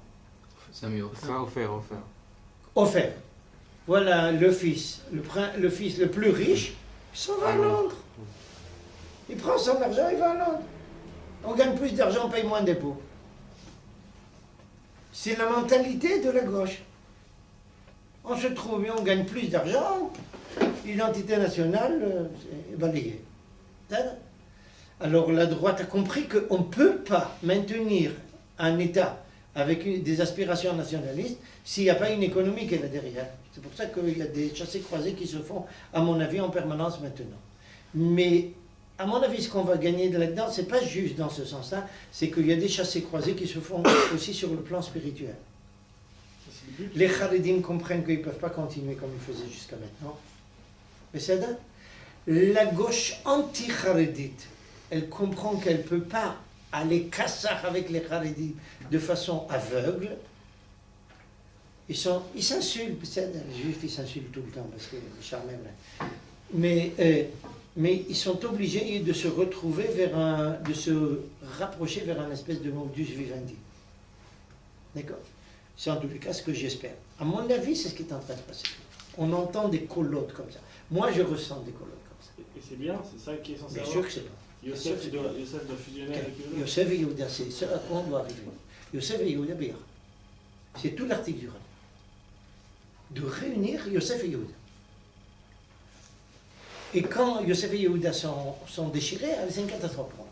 Ofer. Voilà le fils le plus riche, il s'en va à Londres. Il prend son argent, il va à Londres. On gagne plus d'argent, on paye moins d'impôts. C'est la mentalité de la gauche. On se trouve et on gagne plus d'argent, l'identité nationale est balayée. Alors la droite a compris qu'on ne peut pas maintenir un État avec des aspirations nationalistes s'il n'y a pas une économie qui est là derrière. C'est pour ça qu'il y a des chassés-croisés qui se font, à mon avis, en permanence maintenant. Mais, à mon avis, ce qu'on va gagner de là-dedans, ce n'est pas juste dans ce sens-là, c'est qu'il y a des chassés-croisés qui se font aussi sur le plan spirituel. Les Haredim comprennent qu'ils ne peuvent pas continuer comme ils faisaient jusqu'à maintenant. Mais c'est ça. La gauche anti-Haredite, elle comprend qu'elle ne peut pas aller cassar avec les Haredim de façon aveugle. Ils s'insultent, les juifs ils s'insultent tout le temps parce que les charmeurs. Mais ils sont obligés de se retrouver de se rapprocher vers un espèce de modus vivendi. D'accord? C'est en tous les cas ce que j'espère. À mon avis, c'est ce qui est en train de passer. On entend des colottes comme ça. Moi, je ressens des colottes comme ça.
Et c'est bien, c'est ça qui est censé
Bien
avoir.
sûr que c'est pas.
Yosef doit fusionner avec Yehuda.
Yosef et Yehuda, c'est ce à quoi on doit arriver. Yosef et Yehuda Béar. C'est tout l'article du Rambam. De réunir Yosef et Yehuda. Et quand Yosef et Yehuda sont déchirés, c'est une catastrophe pour eux.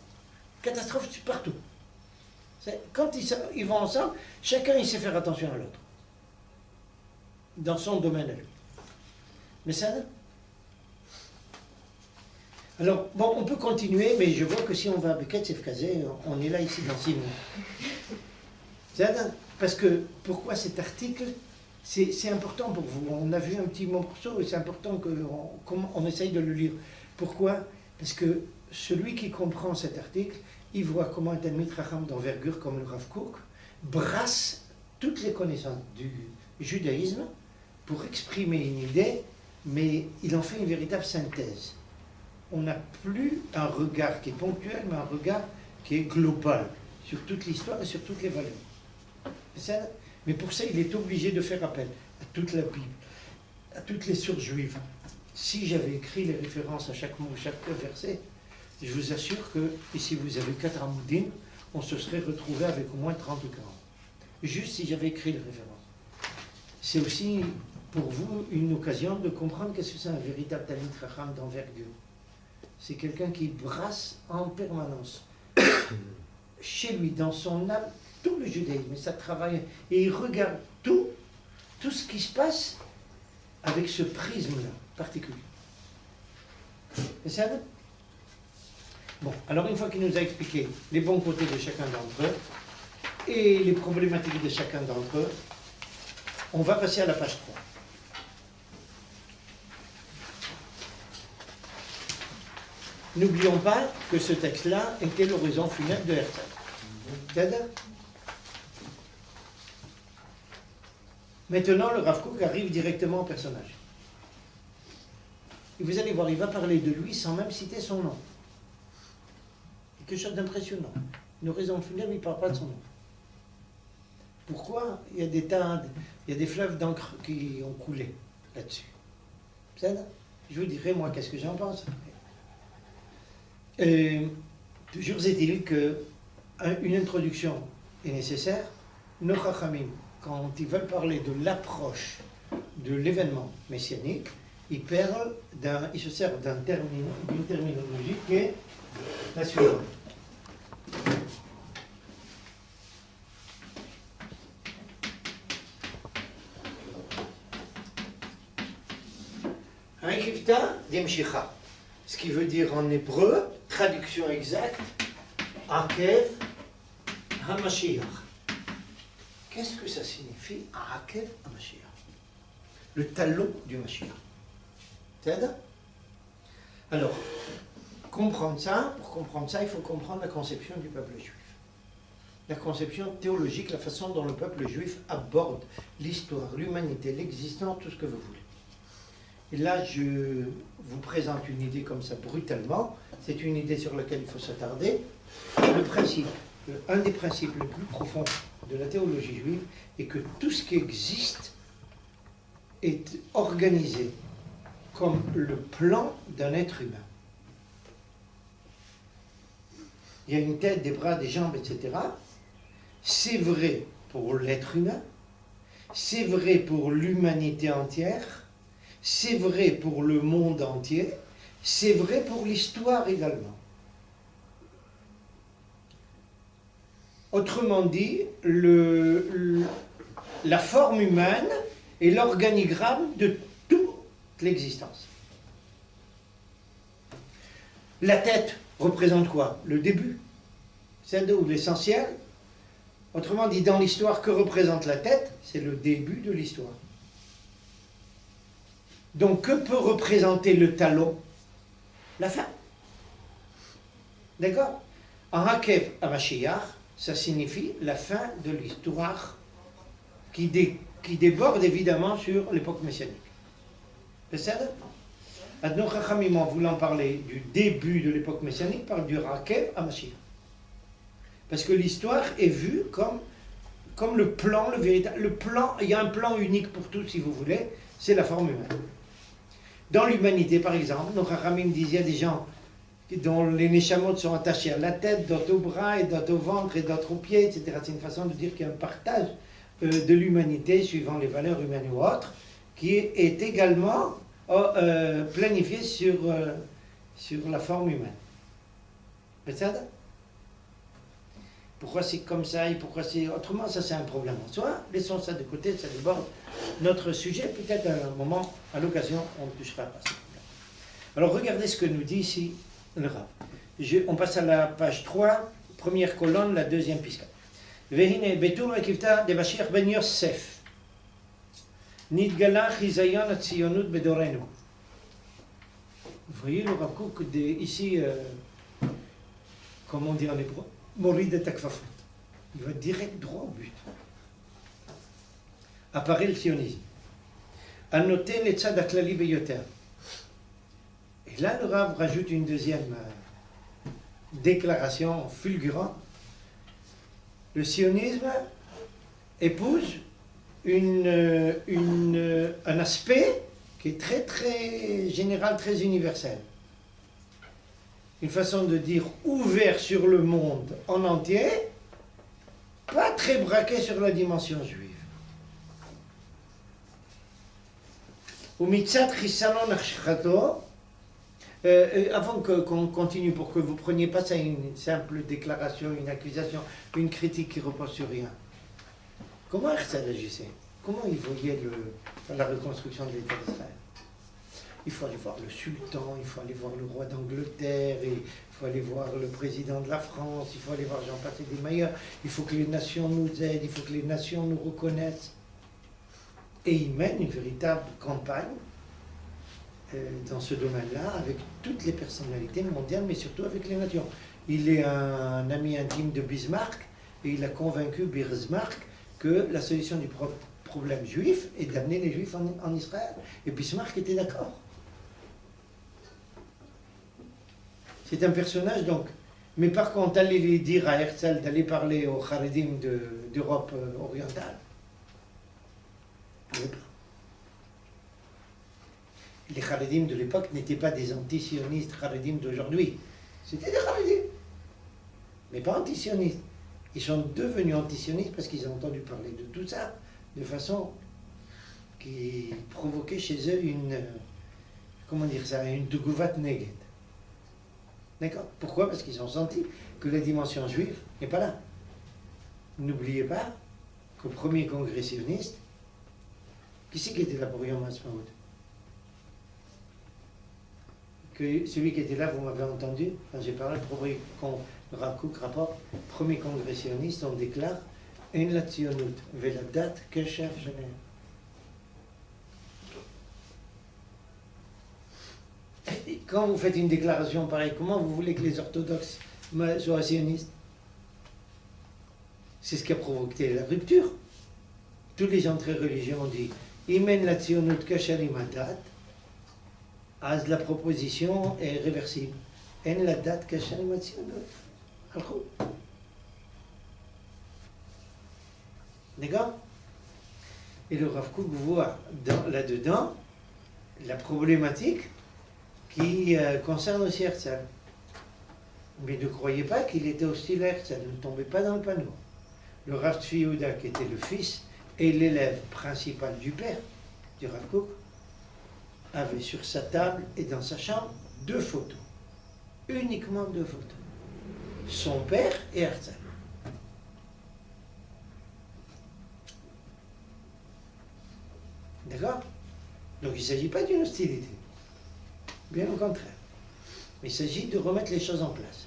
Catastrophe partout. Quand ils vont ensemble, chacun il sait faire attention à l'autre. Dans son domaine à lui. Mais ça, alors, bon, on peut continuer, mais je vois que si on va avec Etsef Kazé, on est là ici dans 6 minutes. Parce que, pourquoi cet article, c'est important pour vous. On a vu un petit morceau et c'est important qu'on essaye de le lire. Pourquoi? Parce que celui qui comprend cet article, il voit comment un Talmid Chacham d'envergure comme le Rav Kook brasse toutes les connaissances du judaïsme pour exprimer une idée, mais il en fait une véritable synthèse. On n'a plus un regard qui est ponctuel, mais un regard qui est global sur toute l'histoire et sur toutes les valeurs. Mais pour ça, il est obligé de faire appel à toute la Bible, à toutes les sources juives. Si j'avais écrit les références à chaque mot, chaque verset, je vous assure que ici vous avez 4 amoudim, on se serait retrouvé avec au moins 30 ou 40. Juste si j'avais écrit les références. C'est aussi pour vous une occasion de comprendre qu'est-ce que c'est un véritable Talmid Chacham d'envergure. C'est quelqu'un qui brasse en permanence, chez lui, dans son âme, tout le judaïsme, et ça travaille, et il regarde tout ce qui se passe avec ce prisme-là particulier. C'est ça? Bon, alors une fois qu'il nous a expliqué les bons côtés de chacun d'entre eux et les problématiques de chacun d'entre eux, on va passer à la page 3. N'oublions pas que ce texte-là était l'horizon funèbre de Herzl. C'est-à-dire, maintenant, le Rav Kook arrive directement au personnage. Et vous allez voir, il va parler de lui sans même citer son nom. C'est quelque chose d'impressionnant. Une horizon funèbre, il ne parle pas de son nom. Pourquoi? Il y a des fleuves d'encre qui ont coulé là-dessus. C'est-à-dire, je vous dirai, moi, qu'est-ce que j'en pense. Toujours est-il qu'une introduction est nécessaire. Nos Chachamim, quand ils veulent parler de l'approche de l'événement messianique, ils se servent d'une terminologie qui est la suivante. Haïkifta Demshicha. Ce qui veut dire en hébreu, traduction exacte, Akev HaMashiach. Qu'est-ce que ça signifie, Akev HaMashiach? Le talon du Mashiach. C'est-à-dire? Alors, pour comprendre ça, il faut comprendre la conception du peuple juif. La conception théologique, la façon dont le peuple juif aborde l'histoire, l'humanité, l'existence, tout ce que vous voulez. Et là, je vous présente une idée comme ça brutalement. C'est une idée sur laquelle il faut s'attarder. Un des principes les plus profonds de la théologie juive est que tout ce qui existe est organisé comme le plan d'un être humain. Il y a une tête, des bras, des jambes, etc. C'est vrai pour l'être humain, c'est vrai pour l'humanité entière, c'est vrai pour le monde entier, c'est vrai pour l'histoire également. Autrement dit, la forme humaine est l'organigramme de toute l'existence. La tête représente quoi? Le début, c'est l'essentiel. Autrement dit, dans l'histoire, que représente la tête? C'est le début de l'histoire. Donc, que peut représenter le talon? La fin. D'accord? En Hakev HaMashiach, ça signifie la fin de l'histoire qui déborde évidemment sur l'époque messianique. C'est ça? Adno Chachamim, en voulant parler du début de l'époque messianique, parle du Hakev HaMashiach. Parce que l'histoire est vue comme comme le plan, le véritable. Le plan, il y a un plan unique pour tous, si vous voulez, c'est la forme humaine. Dans l'humanité, par exemple, nos Chachamim disaient, il y a des gens dont les neshamot sont attachés à la tête, d'autres au bras, et d'autres au ventre, et d'autres aux pieds, etc. C'est une façon de dire qu'il y a un partage de l'humanité, suivant les valeurs humaines ou autres, qui est également planifié sur la forme humaine. C'est ça? Pourquoi c'est comme ça et pourquoi c'est autrement, ça c'est un problème en soi. Laissons ça de côté, ça déborde notre sujet. Peut-être à un moment, à l'occasion, on ne touchera pas ce problème. Alors regardez ce que nous dit ici le Rav. On passe à la page 3, première colonne, la deuxième pisca. Vehine betur ekivta de Mashiach ben Yosef. Nidgala chizayon atzionut bedorenu. Vous voyez le Rav Kook ici, comment on dit en hébreu, Morid et Takfafot. Il va direct droit au but. Apparaît le sionisme. À noter les tzad aklali beyoter. Et là, le Rav rajoute une deuxième déclaration fulgurante. Le sionisme épouse un aspect qui est très très général, très universel. Une façon de dire ouvert sur le monde en entier, pas très braqué sur la dimension juive. Avant qu'on continue, pour que vous ne preniez pas ça une simple déclaration, une accusation, une critique qui repose sur rien. Comment Herzl agissait? Comment il voyait la reconstruction de l'État d'Israël? Il faut aller voir le sultan, il faut aller voir le roi d'Angleterre, il faut aller voir le président de la France, il faut aller voir Jean-Baptiste des Meilleurs, il faut que les nations nous aident, il faut que les nations nous reconnaissent. Et il mène une véritable campagne dans ce domaine-là, avec toutes les personnalités mondiales, mais surtout avec les nations. Il est un ami intime de Bismarck, et il a convaincu Bismarck que la solution du problème juif est d'amener les juifs en Israël. Et Bismarck était d'accord. C'est un personnage, donc. Mais par contre, aller dire à Herzl d'aller parler aux Haredim d'Europe orientale, il ne pouvait pas. Les Haredim de l'époque n'étaient pas des anti-sionistes Haredim d'aujourd'hui. C'était des Haredim, mais pas anti-sionistes. Ils sont devenus anti-sionistes parce qu'ils ont entendu parler de tout ça de façon qui provoquait chez eux une Duguvat Neged. D'accord? Pourquoi? Parce qu'ils ont senti que la dimension juive n'est pas là. N'oubliez pas qu'au premier congrès sioniste, qui c'est qui était là pour Yom Ha'atzmaut? Que celui qui était là, vous m'avez entendu, quand j'ai parlé, le Rav Kook rapporte, premier congrès sioniste, on déclare En la tzionut veladat kesher shenehem. Quand vous faites une déclaration pareille, comment vous voulez que les orthodoxes soient sionistes? C'est ce qui a provoqué la rupture. Tous les gens très religieux ont dit Imen la tzionut kesher imadat. As la proposition est réversible. En la date kesher imatzionut. D'accord? Et le Rav Kook voit là-dedans la problématique qui concerne aussi Herzl. Mais ne croyez pas qu'il était hostile à Herzl, ne tombez pas dans le panneau. Le Rav Tzvi Yehuda, qui était le fils et l'élève principal du père du Rav Kook, avait sur sa table et dans sa chambre 2 photos. Uniquement 2 photos. Son père et Herzl. D'accord? Donc il ne s'agit pas d'une hostilité. Bien au contraire. Mais il s'agit de remettre les choses en place.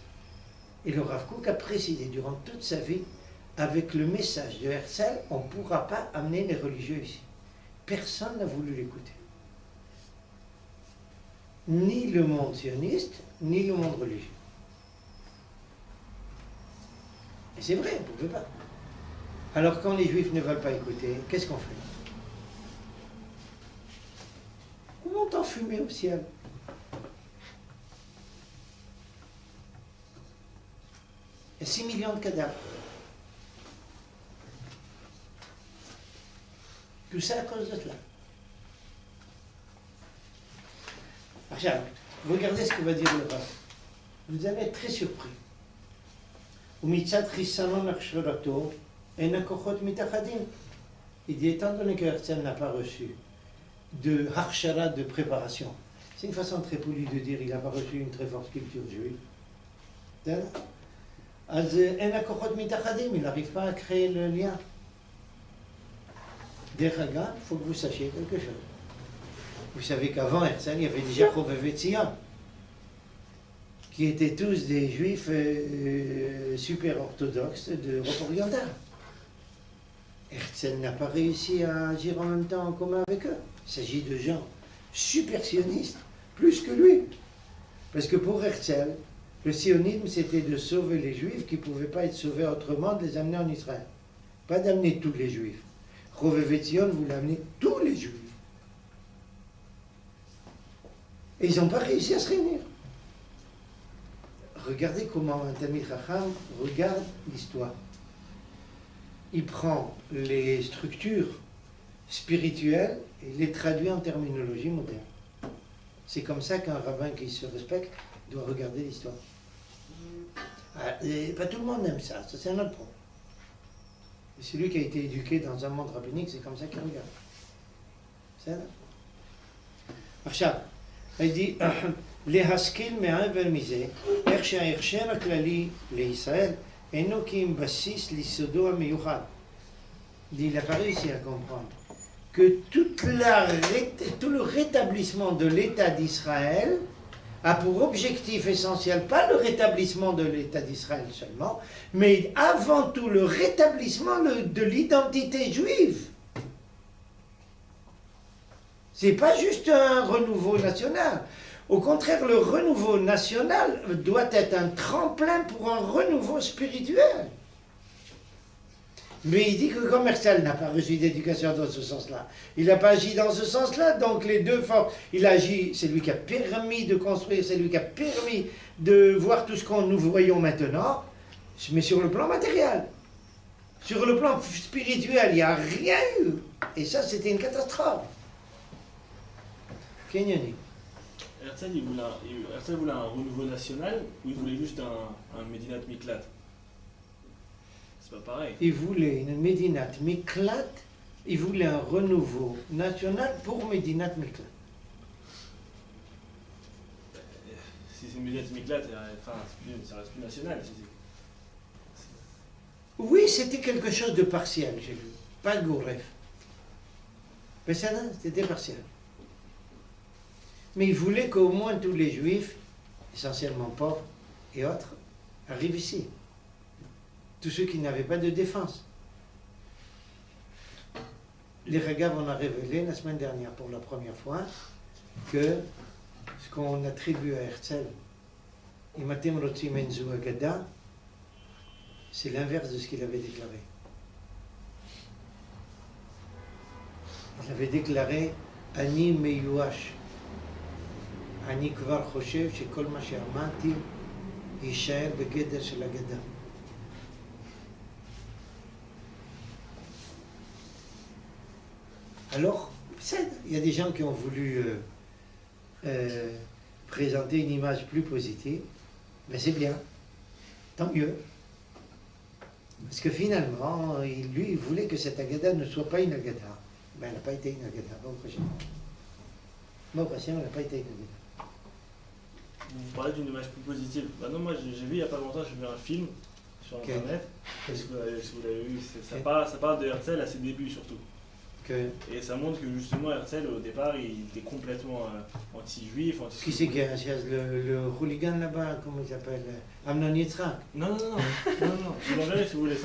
Et le Rav Kook a précisé durant toute sa vie, avec le message de Herzl, on ne pourra pas amener les religieux ici. Personne n'a voulu l'écouter. Ni le monde sioniste, ni le monde religieux. Et c'est vrai, on ne pouvait pas. Alors quand les juifs ne veulent pas écouter, qu'est-ce qu'on fait? On monte en fumée au ciel. Il y a 6 millions de cadavres. Tout ça à cause de cela. Alors, regardez ce que va dire le Rav. Vous allez être très surpris. Il dit, étant donné que Herzl n'a pas reçu de harshara, de préparation, c'est une façon très polie de dire il n'a pas reçu une très forte culture juive. Il n'arrive pas à créer le lien. Derrière, il faut que vous sachiez quelque chose. Vous savez qu'avant Herzl, il y avait déjà Roveve Tzion, qui étaient tous des juifs super orthodoxes d'Europe orientale. Herzl n'a pas réussi à agir en même temps en commun avec eux. Il s'agit de gens super sionistes, plus que lui. Parce que pour Herzl, le sionisme, c'était de sauver les juifs qui ne pouvaient pas être sauvés autrement, de les amener en Israël. Pas d'amener tous les juifs. Roveve Tzion voulait amener tous les juifs. Et ils n'ont pas réussi à se réunir. Regardez comment un Talmid Chacham regarde l'histoire. Il prend les structures spirituelles et les traduit en terminologie moderne. C'est comme ça qu'un rabbin qui se respecte doit regarder l'histoire. Et pas tout le monde aime ça, ça c'est un autre point. Et celui qui a été éduqué dans un monde rabbinique, c'est comme ça qu'il regarde. C'est ça. עכשיו, il dit, להשכיל מעבר מזה, איך שההכשר הכללי לישראל אינו כי אם בסיס ליסודו המיוחד. Il n'a pas réussi à comprendre que tout le rétablissement de l'État d'Israël a pour objectif essentiel, pas le rétablissement de l'État d'Israël seulement, mais avant tout le rétablissement de l'identité juive. C'est pas juste un renouveau national. Au contraire, le renouveau national doit être un tremplin pour un renouveau spirituel. Mais il dit que comme Herzl n'a pas reçu d'éducation dans ce sens-là, il n'a pas agi dans ce sens-là, donc les deux forces, il agit, c'est lui qui a permis de construire, c'est lui qui a permis de voir tout ce que nous voyons maintenant, mais sur le plan matériel. Sur le plan spirituel, il n'y a rien eu. Et ça, c'était une catastrophe. Kenyani.
Herzl, Herzl voulait un renouveau national ou il voulait juste un Medinat Miklat? C'est pas pareil.
Il voulait une Medinat Miklat, il voulait un renouveau national pour Medinat Miklat.
Si c'est une Medinat Miklat, enfin, ça reste plus national.
Oui, c'était quelque chose de partiel, j'ai vu. Pas Goref. Mais ça, c'était partiel. Mais il voulait qu'au moins tous les juifs, essentiellement pauvres et autres, arrivent ici. Tous ceux qui n'avaient pas de défense. Les Ragav, on a révélé la semaine dernière pour la première fois que ce qu'on attribue à Herzl, Imatem Rotzim Enzu Agada, c'est l'inverse de ce qu'il avait déclaré. Il avait déclaré Ani Meyuash. אני כבר חושב שכל מה שאמרתי יישאר בגדר של אגדה. Alors, il y a des gens qui ont voulu présenter une image plus positive, mais c'est bien, tant mieux. Parce que finalement, lui, il voulait que cette agada ne soit pas une agada. Mais elle n'a pas été une agada, bon prochain. Bon prochain, elle n'a pas été une agada.
Vous parlez d'une image plus positive. Bah non, moi j'ai vu il n'y a pas longtemps, j'ai vu un film sur internet. Est-ce que vous l'avez vu? Ça parle de Herzl à ses débuts surtout. Et ça montre que justement Herzl au départ il était complètement anti-juif,
Qui c'est qui est le hooligan là-bas, comment il s'appelle? Amnon Yitzhak.
Non. Je vous l'enverrai si vous voulez.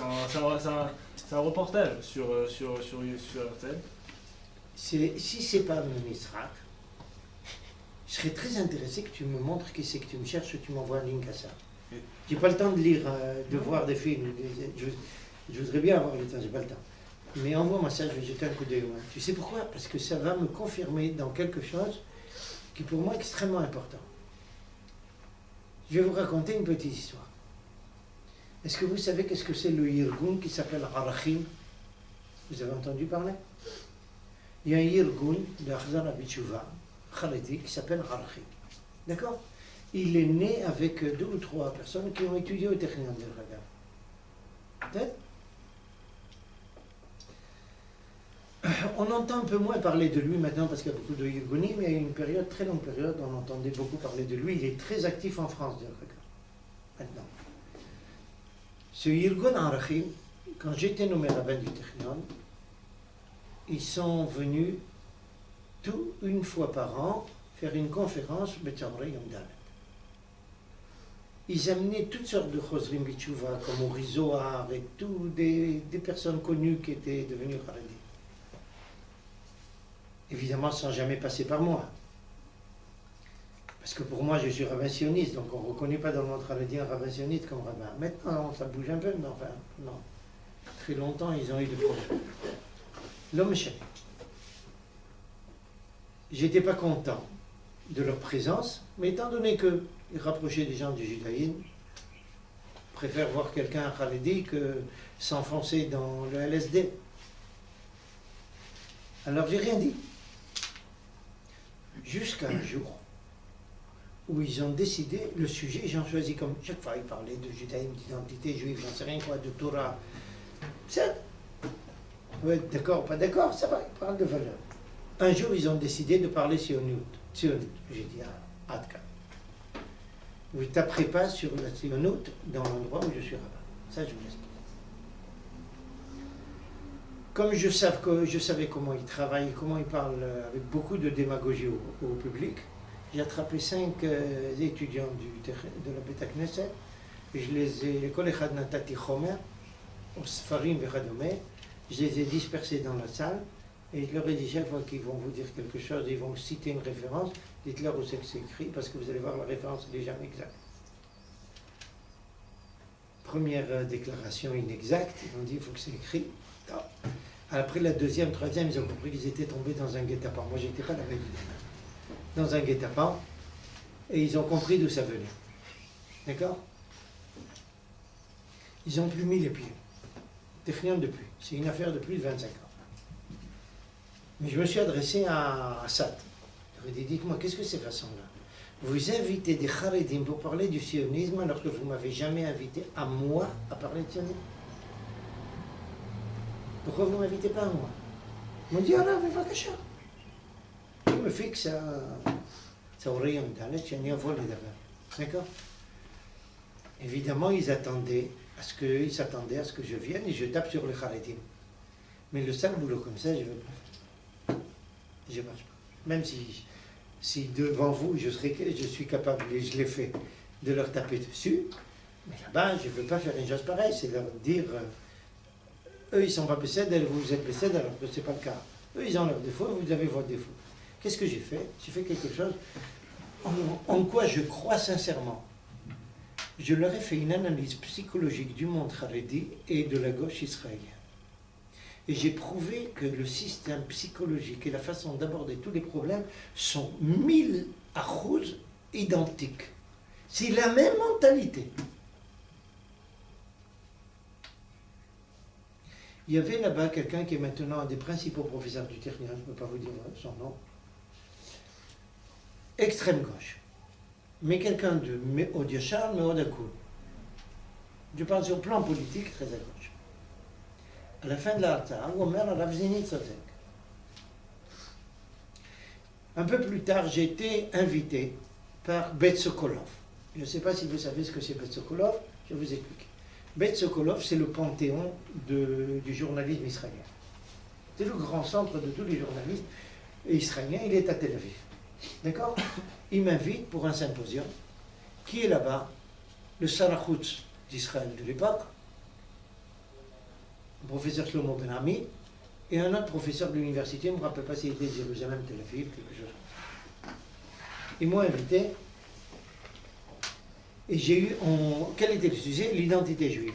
C'est un reportage sur Herzl.
Si c'est pas Amnon Yitzhak, je serais très intéressé que tu me montres qui c'est que tu me cherches, que tu m'envoies un link à ça. J'ai pas le temps de lire, de voir des films. Je voudrais bien avoir le temps, j'ai pas le temps. Mais envoie-moi ça, je vais jeter un coup d'œil. Tu sais pourquoi? Parce que ça va me confirmer dans quelque chose qui pour moi est extrêmement important. Je vais vous raconter une petite histoire. Est-ce que vous savez qu'est-ce que c'est le Yirgun qui s'appelle Arachim? Vous avez entendu parler? il y a un Yirgun de Khazan Bichouva, Khaledi, qui s'appelle Archi. D'accord? Il est né avec 2 ou 3 personnes qui ont étudié au Technion de Raga. Peut-être? On entend un peu moins parler de lui maintenant parce qu'il y a beaucoup de Yirgunim, mais il y a une période, très longue période, on entendait beaucoup parler de lui. Il est très actif en France, de Raga. Maintenant. Ce Yirgun Archi, quand j'étais nommé rabbin du Technion, ils sont venus une fois par an faire une conférence Betamre Yom Dalet. Ils amenaient toutes sortes de Chosrim Bichouva, comme Orizoa, avec toutes des personnes connues qui étaient devenues Haredi. Évidemment, sans jamais passer par moi. Parce que pour moi, je suis rabbin sioniste, donc on ne reconnaît pas dans le monde Haredi un rabbin sioniste comme rabbin. Maintenant, ça bouge un peu, mais enfin, non. Très longtemps, ils ont eu des problèmes. L'homme chef. J'étais pas content de leur présence, mais étant donné qu'ils rapprochaient des gens du judaïsme, préfèrent voir quelqu'un à Khaledi que s'enfoncer dans le LSD. Alors j'ai rien dit. Jusqu'à un jour où ils ont décidé, le sujet, j'en choisis comme chaque fois, ils parlaient de judaïsme, d'identité juive, j'en sais rien quoi, de Torah. C'est ouais, d'accord, pas d'accord, ça va, ils parlent de valeur. Un jour, ils ont décidé de parler sionut. J'ai dit, Adka. Vous ne taperez pas sur la sionut dans l'endroit où je suis rabbin. Ça, je vous laisse. Comme je savais comment ils travaillent, comment ils parlent avec beaucoup de démagogie au public, j'ai attrapé 5 étudiants de la Beta Knesset, et je les ai, l'école Echad Natati Chomer, au Sfarim Vechadome, je les ai dispersés dans la salle, et je leur ai dit, chaque fois qu'ils vont vous dire quelque chose, ils vont citer une référence, dites-leur où c'est que c'est écrit, parce que vous allez voir la référence n'est jamais exacte. Première déclaration inexacte, ils m'ont dit, il faut que c'est écrit. Après la deuxième, troisième, ils ont compris qu'ils étaient tombés dans un guet-apens. Moi, j'étais pas là-bas, dans un guet-apens, et ils ont compris d'où ça venait. D'accord? Ils n'ont plus mis les pieds. Technion depuis. C'est une affaire de plus de 25 ans. Mais je me suis adressé à Assad. Je lui ai dit, dites-moi, qu'est-ce que ces façons-là? Vous invitez des Haredim pour parler du sionisme alors que vous ne m'avez jamais invité à moi à parler de sionisme. Pourquoi vous ne m'invitez pas à moi? Ils m'ont dit, ah là, bevakasha. Je me fixe à Oreillon Dalet, je n'y envoie les d'abord. D'accord? Évidemment, ils s'attendaient à ce que je vienne et je tape sur le Haredim. Mais le sale boulot comme ça, je ne veux pas. Je ne marche pas. Même si devant vous, je suis capable, et je l'ai fait, de leur taper dessus, mais là-bas, je ne veux pas faire une chose pareille, c'est leur dire, eux, ils ne sont pas Besséder, vous êtes Besséder, alors que ce n'est pas le cas. Eux, ils ont leurs défauts, vous avez vos défauts. Qu'est-ce que j'ai fait? J'ai fait quelque chose en quoi je crois sincèrement. Je leur ai fait une analyse psychologique du monde Haredi et de la gauche israélienne. Et j'ai prouvé que le système psychologique et la façon d'aborder tous les problèmes sont 1000 achous identiques. C'est la même mentalité. Il y avait là-bas quelqu'un qui est maintenant un des principaux professeurs du Technion, je ne peux pas vous dire son nom, extrême gauche, mais quelqu'un de Méod Yachar, Méod Akoun. Je parle sur le plan politique très à gauche. À la fin de l'Arta, Omer Rav Zini Tzodek. Un peu plus tard, j'ai été invité par Bet Sokolov. Je ne sais pas si vous savez ce que c'est Bet Sokolov, je vais vous expliquer. Bet Sokolov, c'est le panthéon du journalisme israélien. C'est le grand centre de tous les journalistes israéliens, il est à Tel Aviv. D'accord? Il m'invite pour un symposium. Qui est là-bas? Le Sarachutz d'Israël de l'époque, le professeur Shlomo Ben Ami, et un autre professeur de l'université, je ne me rappelle pas s'il était de Jérusalem, Tel Aviv, quelque chose. Ils m'ont invité, et j'ai eu, quel était le sujet? L'identité juive.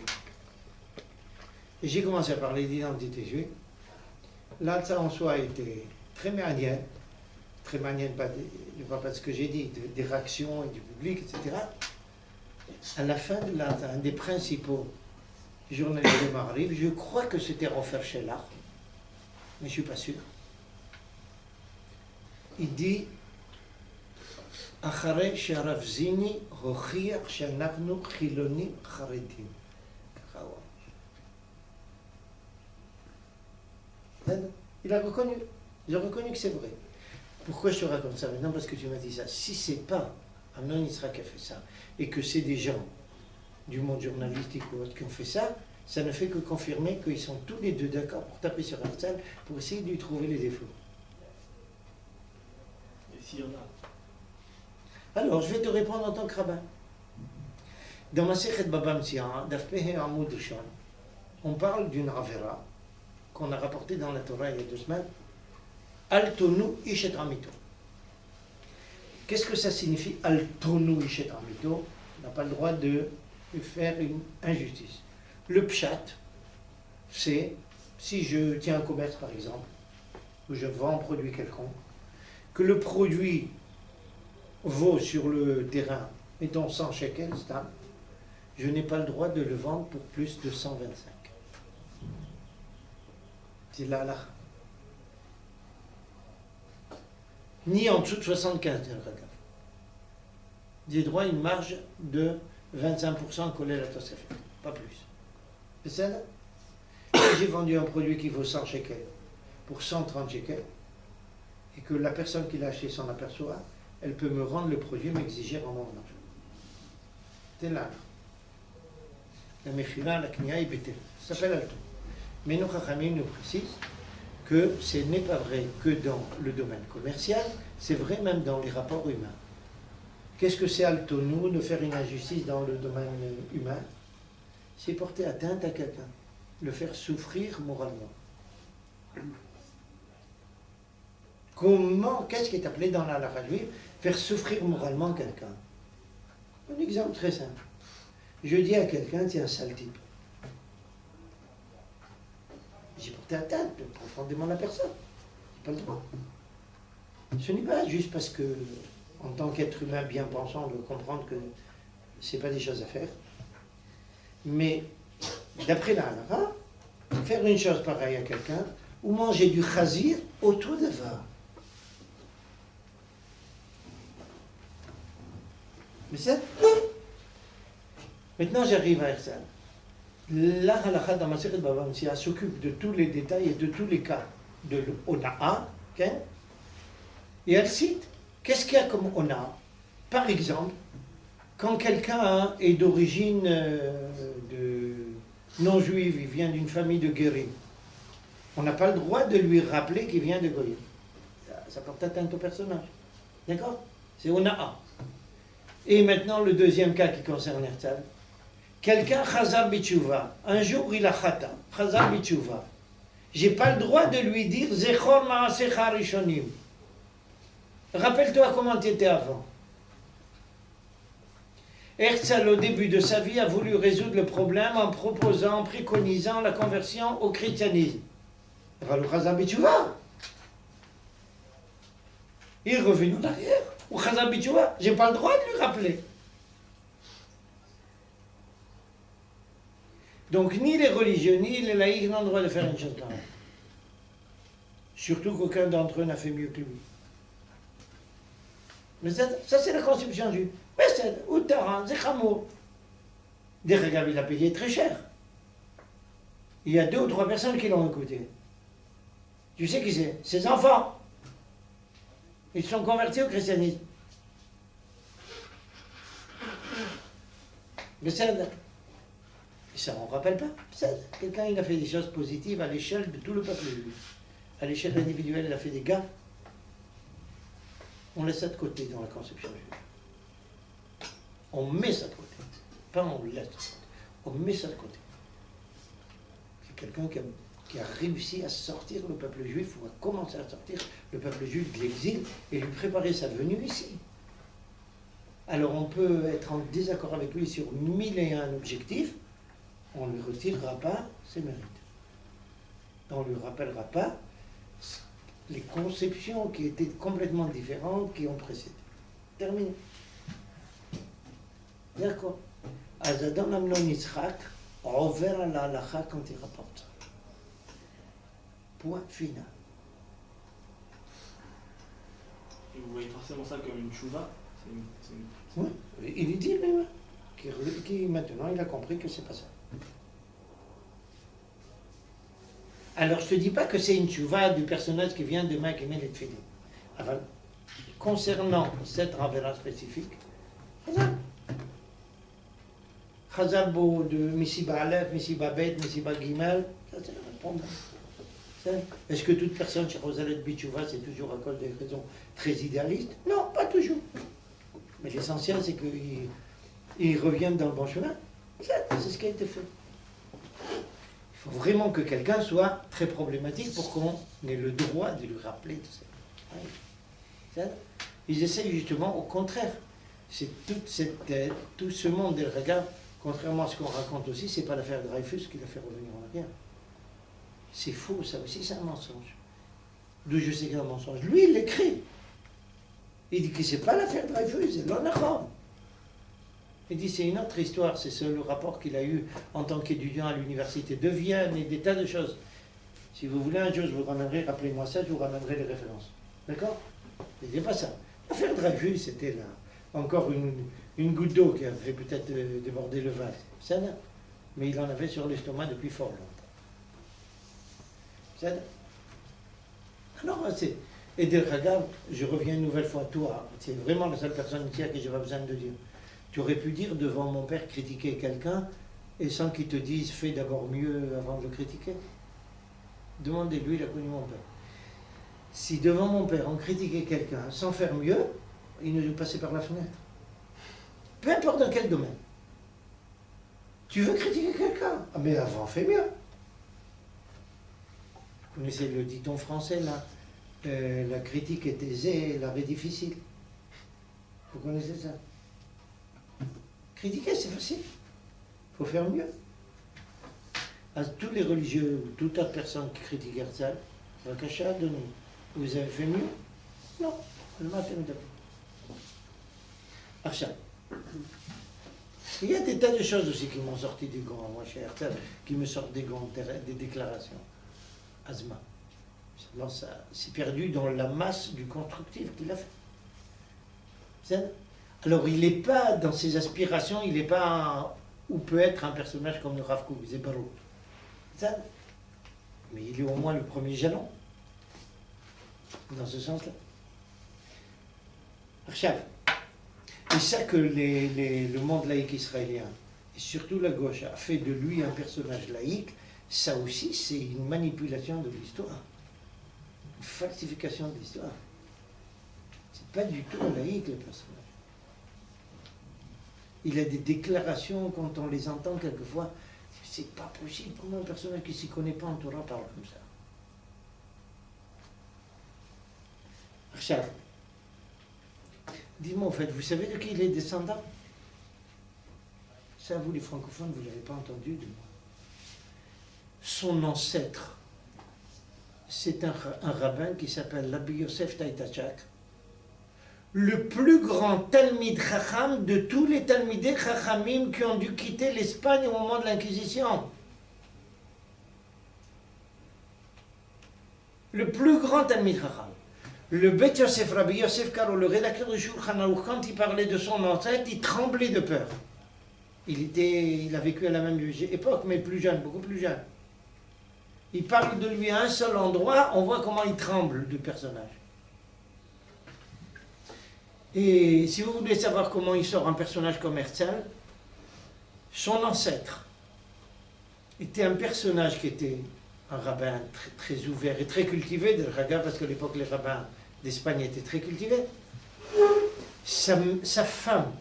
Et j'ai commencé à parler d'identité juive. Là, ça en soi était très manienne, pas parce que j'ai dit, des réactions et du public, etc. À la fin de un des principaux journalistes de Maariv, je crois que c'était Ofer Shelah, mais je ne suis pas sûr. il dit אחרי שהרב זיני הוכיח שאנחנו חילונים חרדים. ככה הוא אמר. Il a reconnu. Ils ont reconnu que c'est vrai. Pourquoi je te raconte ça maintenant? Parce que tu m'as dit ça. Si c'est pas Amnon Yitzhak qui a fait ça, et que c'est des gens du monde journalistique ou autre qui ont fait ça, ça ne fait que confirmer qu'ils sont tous les deux d'accord pour taper sur Herzl pour essayer de lui trouver les défauts.
Et s'il y en a?
Alors, je vais te répondre en tant que rabbin. Dans ma Sechet Baba Metzia, Daf Pehe Amud Rishon, on parle d'une Avera qu'on a rapportée dans la Torah il y a 2 semaines. Al Tonu Ishet Amito. Qu'est-ce que ça signifie Al Tonu Ishet Amito? On n'a pas le droit de faire une injustice. Le pshat, c'est si je tiens un commerce par exemple, où je vends un produit quelconque, que le produit vaut sur le terrain, mettons 100 shekels, stable, je n'ai pas le droit de le vendre pour plus de 125. C'est la halakha. Ni en dessous de 75, j'ai droit à une marge de 25% collée à la Tosefet, pas plus. C'est ça là? Si j'ai vendu un produit qui vaut 100 shekels pour 130 shekels, et que la personne qui l'a acheté s'en aperçoit, elle peut me rendre le produit, m'exiger en mon argent. C'est là. La mechila, la knia et bété. Ça s'appelle Alto. Mais nos chachamim nous précisent que ce n'est pas vrai que dans le domaine commercial, c'est vrai même dans les rapports humains. Qu'est-ce que c'est Alto, nous, de faire une injustice dans le domaine humain? C'est porter atteinte à quelqu'un, le faire souffrir moralement. Comment, qu'est-ce qui est appelé dans la halakha juive, faire souffrir moralement quelqu'un? Un exemple très simple. Je dis à quelqu'un, tu es un sale type. J'ai porté atteinte profondément à la personne. J'ai pas le droit. Ce n'est pas juste parce que, en tant qu'être humain bien pensant, on doit comprendre que ce n'est pas des choses à faire. Mais, d'après la halakha, faire une chose pareille à quelqu'un, ou manger du chazir autour de va. Mais c'est... Maintenant, j'arrive à Herzl. La halakha dans Masechet Baba Metzia s'occupe de tous les détails et de tous les cas de l'ona'a, okay? Et elle cite, qu'est-ce qu'il y a comme ona'a? Par exemple, quand quelqu'un est d'origine non juive, il vient d'une famille de guérim, on n'a pas le droit de lui rappeler qu'il vient de Goyim. Ça porte atteinte au personnage. D'accord? C'est ona'a. Et maintenant, le deuxième cas qui concerne Herzl. Quelqu'un chazar bitshuva. Un jour, il a chata. Chazar bitshuva. J'ai pas le droit de lui dire Zechor ma'asecha rishonim. Rappelle-toi comment tu étais avant. Herzl, au début de sa vie, a voulu résoudre le problème en proposant, en préconisant la conversion au christianisme. Le chazar bitshuva. Il est revenu en arrière. Ou chazar bitshuva. J'ai pas le droit de lui rappeler. Donc, ni les religieux, ni les laïcs n'ont le droit de faire une chose pareille. Surtout qu'aucun d'entre eux n'a fait mieux que lui. Mais ça c'est la conception juive. Mais c'est Outtaran, c'est Chamour. Des regards, il a payé très cher. Il y a 2 ou 3 personnes qui l'ont écouté. Tu sais qui c'est? Ses enfants. Ils se sont convertis au christianisme. Mais ça... Et ça, on ne rappelle pas. Quelqu'un, il a fait des choses positives à l'échelle de tout le peuple juif. À l'échelle individuelle, il a fait des gaffes. On laisse ça de côté dans la conception juive. On met ça de côté. Pas on laisse de côté. On met ça de côté. C'est quelqu'un qui a réussi à sortir le peuple juif, ou à commencer à sortir le peuple juif de l'exil et lui préparer sa venue ici. Alors on peut être en désaccord avec lui sur 1001 objectifs. On ne lui retirera pas ses mérites. On ne lui rappellera pas les conceptions qui étaient complètement différentes qui ont précédé. Terminé. D'accord. Azadon Amnon Yitzhak over à la halakha quand il rapporte ça. Point final.
voyez forcément ça comme une chouva.
Oui, il lui dit lui-même qui maintenant il a compris que c'est pas ça. Alors je te dis pas que c'est une chouva du personnage qui vient demain qui met les tefillin. Alors, concernant cette ravera spécifique, Chazal Bo de Misiba Aleph, Misiba Bet, Misiba Gimel, ça c'est un problème. Est-ce que toute personne chez Rosalet Bichouva, c'est toujours à cause des raisons très idéalistes? Non, pas toujours. Mais l'essentiel, c'est qu'ils reviennent dans le bon chemin. C'est ce qui a été fait. Il faut vraiment que quelqu'un soit très problématique pour qu'on ait le droit de lui rappeler tout ça. Ils essayent justement au contraire. C'est tout ce monde des regards, contrairement à ce qu'on raconte aussi, c'est pas l'affaire Dreyfus qui l'a fait revenir en arrière. C'est faux, ça aussi, c'est un mensonge. D'où je sais qu'il y a un mensonge. Lui, il l'écrit. Il dit que c'est pas l'affaire Dreyfus, c'est l'honneur. Il dit c'est une autre histoire, c'est le rapport qu'il a eu en tant qu'étudiant à l'université de Vienne et des tas de choses. Si vous voulez un jour, je vous ramènerai, rappelez-moi ça, je vous ramènerai les références. D'accord? Il dit pas ça. L'affaire Dreyfus, c'était là. Encore une goutte d'eau qui avait peut-être débordé le vase. Ça, là. Mais il en avait sur l'estomac depuis fort longtemps. Alors, et de regarde, je reviens une nouvelle fois à toi. C'est vraiment la seule personne ici à qui je n'ai pas besoin de dire. Tu aurais pu dire devant mon père critiquer quelqu'un et sans qu'il te dise fais d'abord mieux avant de le critiquer. Demandez-lui, il a connu mon père. Si devant mon père on critiquait quelqu'un sans faire mieux, il ne passait par la fenêtre. Peu importe dans quel domaine. Tu veux critiquer quelqu'un? Ah mais avant, fais mieux. Vous connaissez le dicton français là, la critique est aisée, l'arrêt difficile. Vous connaissez ça? Critiquer, c'est facile. Il faut faire mieux. À tous les religieux, toute autre personne qui critique Herzl, vous avez fait mieux? Non. Il y a des tas de choses aussi qui m'ont sorti des gants, moi chez Herzl, qui me sortent des gants, des déclarations. Azma. Ça s'est perdu dans la masse du constructif qu'il a fait. Alors il n'est pas, dans ses aspirations, il n'est pas ou peut être un personnage comme le Rav Kook, Zébarot. Mais il est au moins le premier jalon. Dans ce sens-là. Archav. Et ça que le monde laïque israélien, et surtout la gauche, a fait de lui un personnage laïque, ça aussi c'est une manipulation de l'histoire. Une falsification de l'histoire. C'est pas du tout laïque le personnage. Il a des déclarations, quand on les entend quelquefois, c'est pas possible, comment un personnage qui ne s'y connaît pas en Torah parle comme ça. Archav. Dis-moi, en fait, vous savez de qui il est descendant? Ça, vous les francophones, vous ne l'avez pas entendu de moi. Son ancêtre, c'est un rabbin qui s'appelle Rabbi Yosef Taitachak, le plus grand Talmid Chacham de tous les Talmidei Chachamim qui ont dû quitter l'Espagne au moment de l'Inquisition. Le plus grand Talmid Chacham. Le Bet Yosef, Rabbi Yosef Karo, le rédacteur du Shulchan Aruch, quand il parlait de son ancêtre, il tremblait de peur. Il a vécu à la même époque, mais plus jeune, beaucoup plus jeune. Il parle de lui à un seul endroit, on voit comment il tremble du personnage. Et si vous voulez savoir comment il sort un personnage comme Herzl, son ancêtre était un personnage qui était un rabbin très, très ouvert et très cultivé, de Raga, parce qu'à l'époque les rabbins d'Espagne étaient très cultivés. Sa femme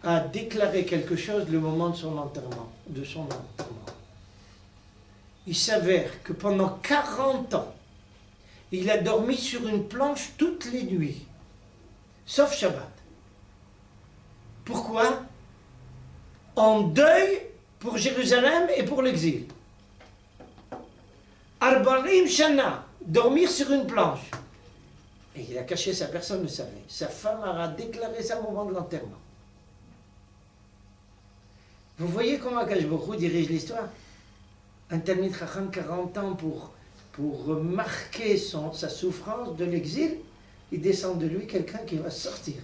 a déclaré quelque chose le moment de son enterrement. Il s'avère que pendant 40 ans, il a dormi sur une planche toutes les nuits, sauf Shabbat. Pourquoi? En deuil pour Jérusalem et pour l'exil. Arbarim Shana, dormir sur une planche. Et il a caché ça, personne ne savait. Sa femme a déclaré ça au moment de l'enterrement. Vous voyez comment Akash Baruch Hu dirige l'histoire? Un Talmid Chacham 40 ans pour marquer sa souffrance de l'exil, il descend de lui quelqu'un qui va sortir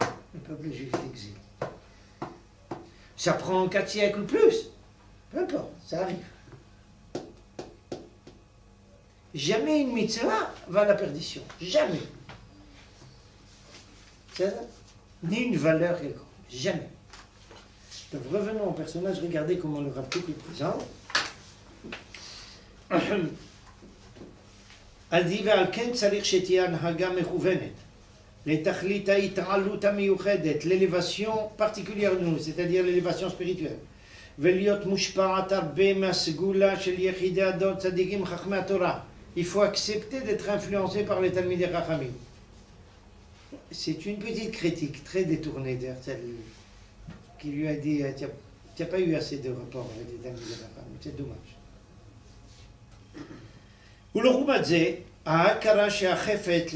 le peuple juif d'exil. Ça prend 4 siècles ou plus. Peu importe, ça arrive. Jamais une mitzvah va à la perdition. Jamais. C'est ça? Ni une valeur quelconque. Jamais. Donc revenons au personnage, regardez comment le Rav Kook est présent. עדי ועל כן צריך שתהיה הנהגה מכוונת לתכלית ההתעלות המיוחדת, l'élévation particulière de nous, c'est-à-dire l'élévation spirituelle, ולהיות מושפעת הרבה מהסגולה של יחידי הדור צדיקים חכמי התורה. Il faut accepter d'être influencé par les Talmidei Chachamim. C'est une petite critique très détournée d'Herzl qui lui a dit tu n'as pas eu assez de rapport avec les Talmidei Chachamim, c'est dommage. ולעומת זה, ההכרה שהחפץ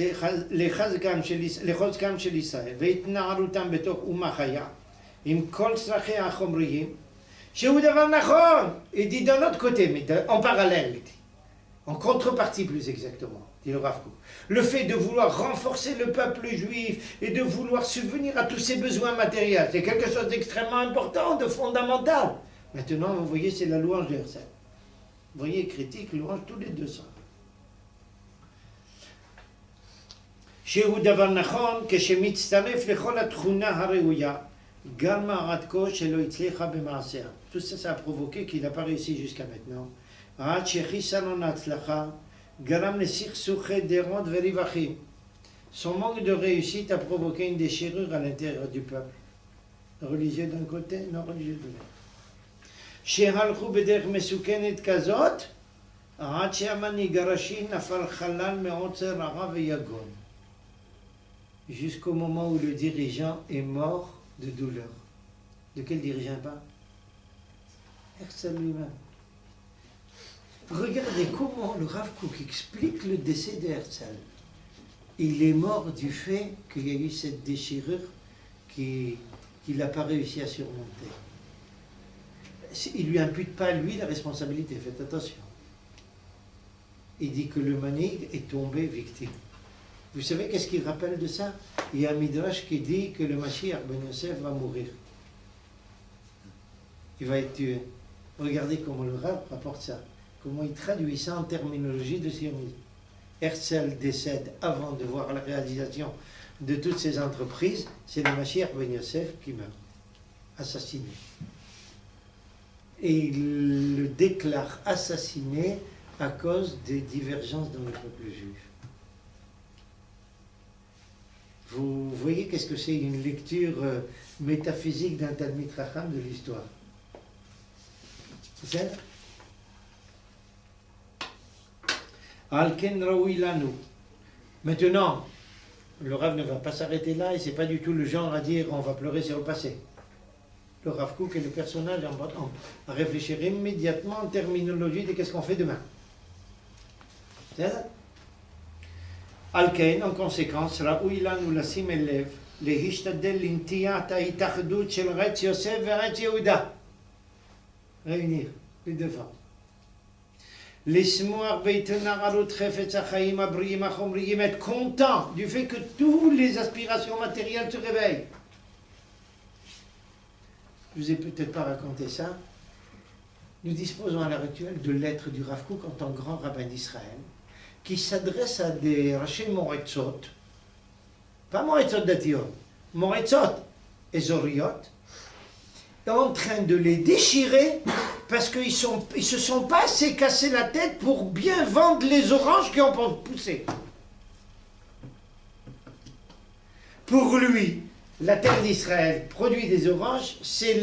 לחוזקם של ישראל והתנערותם בתוך אומה חיה עם כל צרכיה החומריים, שהוא דבר נכון, il dit d'un autre côté, mais en parallèle, en contrepartie plus exactement, dit le Rav Kook. Le fait de vouloir renforcer le peuple juif et de vouloir subvenir à tous ses besoins matériels, c'est quelque chose d'extrêmement important, de fondamental. Maintenant, vous voyez, c'est la louange de Herzl. Vous voyez, critique, louange, tous les deux sens. שהוא דבר נכון כשמצטרף לכל התכונה הראויה, גם עד כה שלא הצליחה במעשיה. Tout ça, ça a provoqué qu'il n'a pas réussi jusqu'à maintenant. עד שחיסרון ההצלחה גרם לסכסוכי דעות ורווחים. Son manque de réussite a provoqué une déchirure à l'intérieur du peuple. religieux d'un côté, non religieux de l'autre. שהלכו בדרך מסוכנת כזאת, עד שהמנהיג הראשי נפל חלל מעוצר רע ויגון. Jusqu'au moment où le dirigeant est mort de douleur. De quel dirigeant pas? Herzl lui-même. Regardez comment le Rav Kook explique le décès de Herzl. Il est mort du fait qu'il y a eu cette déchirure qu'il n'a pas réussi à surmonter. Il ne lui impute pas, lui, la responsabilité. Faites attention. Il dit que le manig est tombé victime. Vous savez qu'est-ce qu'il rappelle de ça? Il y a un Midrash qui dit que le Mashiach Ben Yosef va mourir. Il va être tué. Regardez comment le Rav rapporte ça. Comment il traduit ça en terminologie de sionisme. Herzl décède avant de voir la réalisation de toutes ces entreprises. C'est le Mashiach Ben Yosef qui meurt. Assassiné. Et il le déclare assassiné à cause des divergences dans le peuple juif. Vous voyez qu'est-ce que c'est une lecture métaphysique d'un Talmid Chacham de l'histoire. C'est ça? Al-Ken Raoui Lanu. Maintenant, le Rav ne va pas s'arrêter là et c'est pas du tout le genre à dire on va pleurer sur le passé. Le Rav Kook est le personnage à réfléchir immédiatement en terminologie de qu'est-ce qu'on fait demain. C'est ça? Al-Ken, en conséquence, ראוי לנו לשים לב להשתדל לנטיית ההתאחדות של רץ יוסף ורץ יהודה. réunir les deux formes. לשמוח בהתנערות חפץ החיים הבריאים החומריים, être content du fait que toutes les aspirations matérielles se réveillent. Je vous ai peut-être pas raconté ça. Nous disposons à l'heure actuelle de lettres du Rav Kook en tant que grand rabbin d'Israël, qui s'adresse à des rachis moretzot, pas moretzot datiot, moretzot ezoriot, en train de les déchirer parce qu'ils se sont pas assez cassés la tête pour bien vendre les oranges qui ont poussé. Pour lui, la terre d'Israël produit des oranges, c'est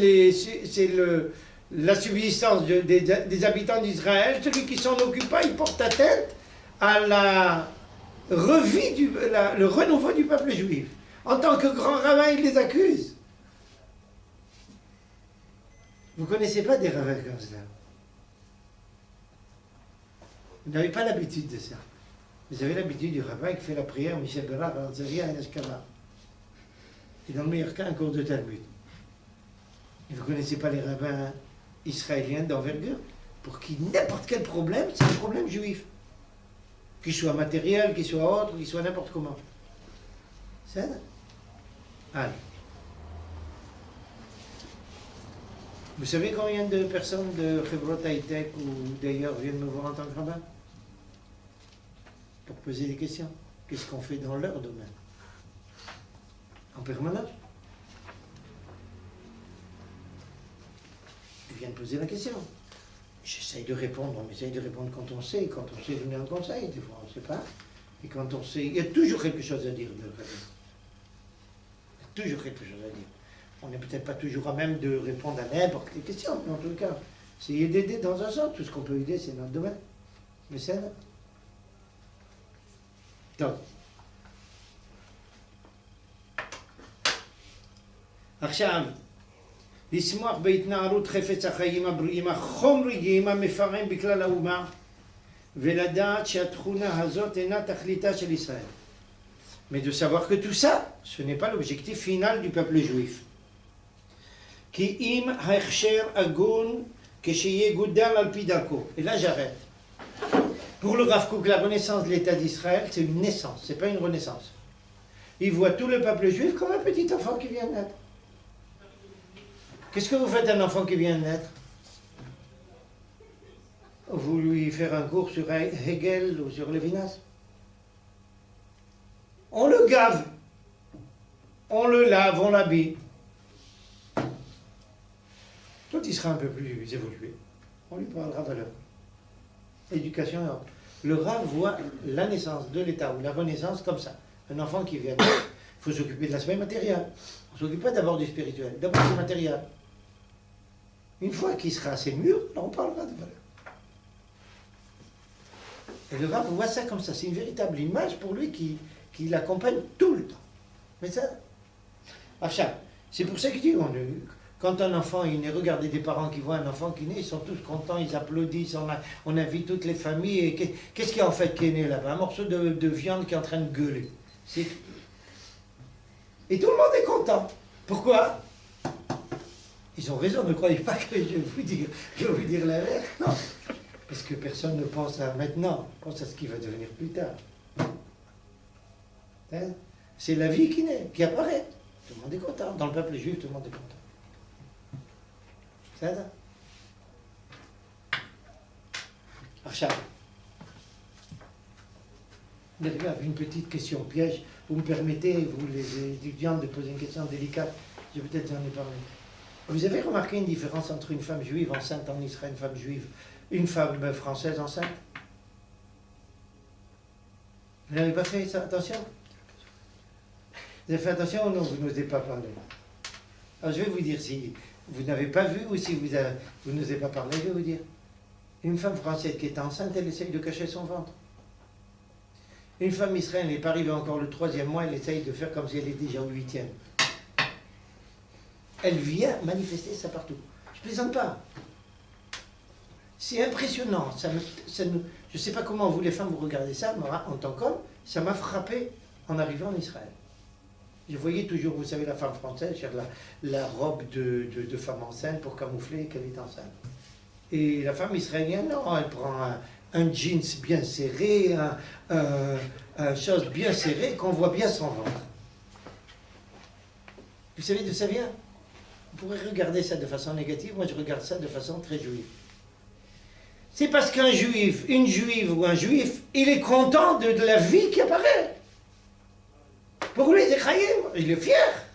la subsistance des habitants d'Israël. Celui qui s'en occupe pas, il porte atteinte à la revie, le renouveau du peuple juif. En tant que grand rabbin, il les accuse. Vous ne connaissez pas des rabbins comme ça. Vous n'avez pas l'habitude de ça. Vous avez l'habitude du rabbin qui fait la prière, Michel Bérard, Anzaria et Ashkava. Et dans le meilleur cas, un cours de Talmud. Et vous ne connaissez pas les rabbins israéliens d'envergure, pour qui n'importe quel problème, c'est un problème juif. Qu'il soit matériel, qu'il soit autre, qu'il soit n'importe comment. C'est ça. Allez. Vous savez combien de personnes de Chevrot High-Tech ou d'ailleurs viennent me voir en tant que rabbin? Pour poser des questions. Qu'est-ce qu'on fait dans leur domaine? En permanence. Ils viennent poser la question. J'essaye de répondre, on essaye de répondre quand on sait donner un conseil, des fois on ne sait pas. Et quand on sait, il y a toujours quelque chose à dire de rabbin. Il y a toujours quelque chose à dire. On n'est peut-être pas toujours à même de répondre à n'importe quelle question, mais en tout cas, essayez d'aider dans un sens. Tout ce qu'on peut aider, c'est notre domaine. Mais c'est là. Donc. עכשיו, לשמוח בהתנערות חפץ החיים הבריאים, החומריים המפעמים בכלל האומה, ולדעת שהתכונה הזאת אינה תכליתה של ישראל. Mais de savoir que tout ça, ce n'est pas l'objectif final du peuple juif. כי אם ההכשר הגון כשיגודל על פי דרכו. Et là j'arrête. Pour le Rav Kook, la renaissance de l'État d'Israël, c'est une naissance, c'est pas une renaissance. Il voit tout le peuple juif comme un petit enfant qui vient de naître. Qu'est-ce que vous faites à un enfant qui vient de naître? Vous lui faites un cours sur Hegel ou sur Lévinas? On le gave, on le lave, on l'habille. Quand il sera un peu plus évolué, on lui parlera valeur. Éducation. Le Rav voit la naissance de l'État ou la renaissance comme ça. Un enfant qui vient de naître, il faut s'occuper de l'aspect matériel. On ne s'occupe pas d'abord du spirituel, d'abord du matériel. Une fois qu'il sera assez mûr, on parlera de valeur. Et le Rav voit ça comme ça. C'est une véritable image pour lui qui l'accompagne tout le temps. Mais ça, c'est pour ça qu'il dit, quand un enfant est né, regardez des parents qui voient un enfant qui est né, ils sont tous contents, ils applaudissent, on invite toutes les familles. Et qu'est-ce qu'il y a en fait qui est né là-bas? Un morceau de viande qui est en train de gueuler. Et tout le monde est content. Pourquoi? Ils ont raison, ne croyez pas que je vais vous dire l'inverse. Non. Parce que personne ne pense à maintenant, pense à ce qui va devenir plus tard. Hein? C'est la vie qui naît, qui apparaît. Tout le monde est content. Dans le peuple juif, tout le monde est content. C'est ça? Archab. Une petite question piège. Vous me permettez, vous les étudiants, de poser une question délicate. Peut-être j'en ai parlé. Vous avez remarqué une différence entre une femme juive enceinte en Israël, une femme juive, une femme française enceinte? Vous n'avez pas fait ça, attention? Vous avez fait attention ou non? Vous n'osez pas parler. Alors je vais vous dire, si vous n'avez pas vu ou si vous n'osez pas parler, je vais vous dire. Une femme française qui est enceinte, elle essaye de cacher son ventre. Une femme israélienne n'est pas arrivée encore le 3e mois, elle essaye de faire comme si elle était déjà au 8e. Elle vient manifester ça partout. Je ne plaisante pas. C'est impressionnant. Je ne sais pas comment vous les femmes vous regardez ça, moi en tant qu'homme, ça m'a frappé en arrivant en Israël. Je voyais toujours, vous savez, la femme française faire la robe de femme enceinte pour camoufler qu'elle est enceinte. Et la femme israélienne, non, elle prend un jeans bien serré, un chose bien serré, qu'on voit bien son ventre. Vous savez d'où ça vient? Vous pourrez regarder ça de façon négative, moi je regarde ça de façon très juive. C'est parce qu'un juif, une juive ou un juif, il est content de la vie qui apparaît. Pour lui, c'est Chaim, il est fier.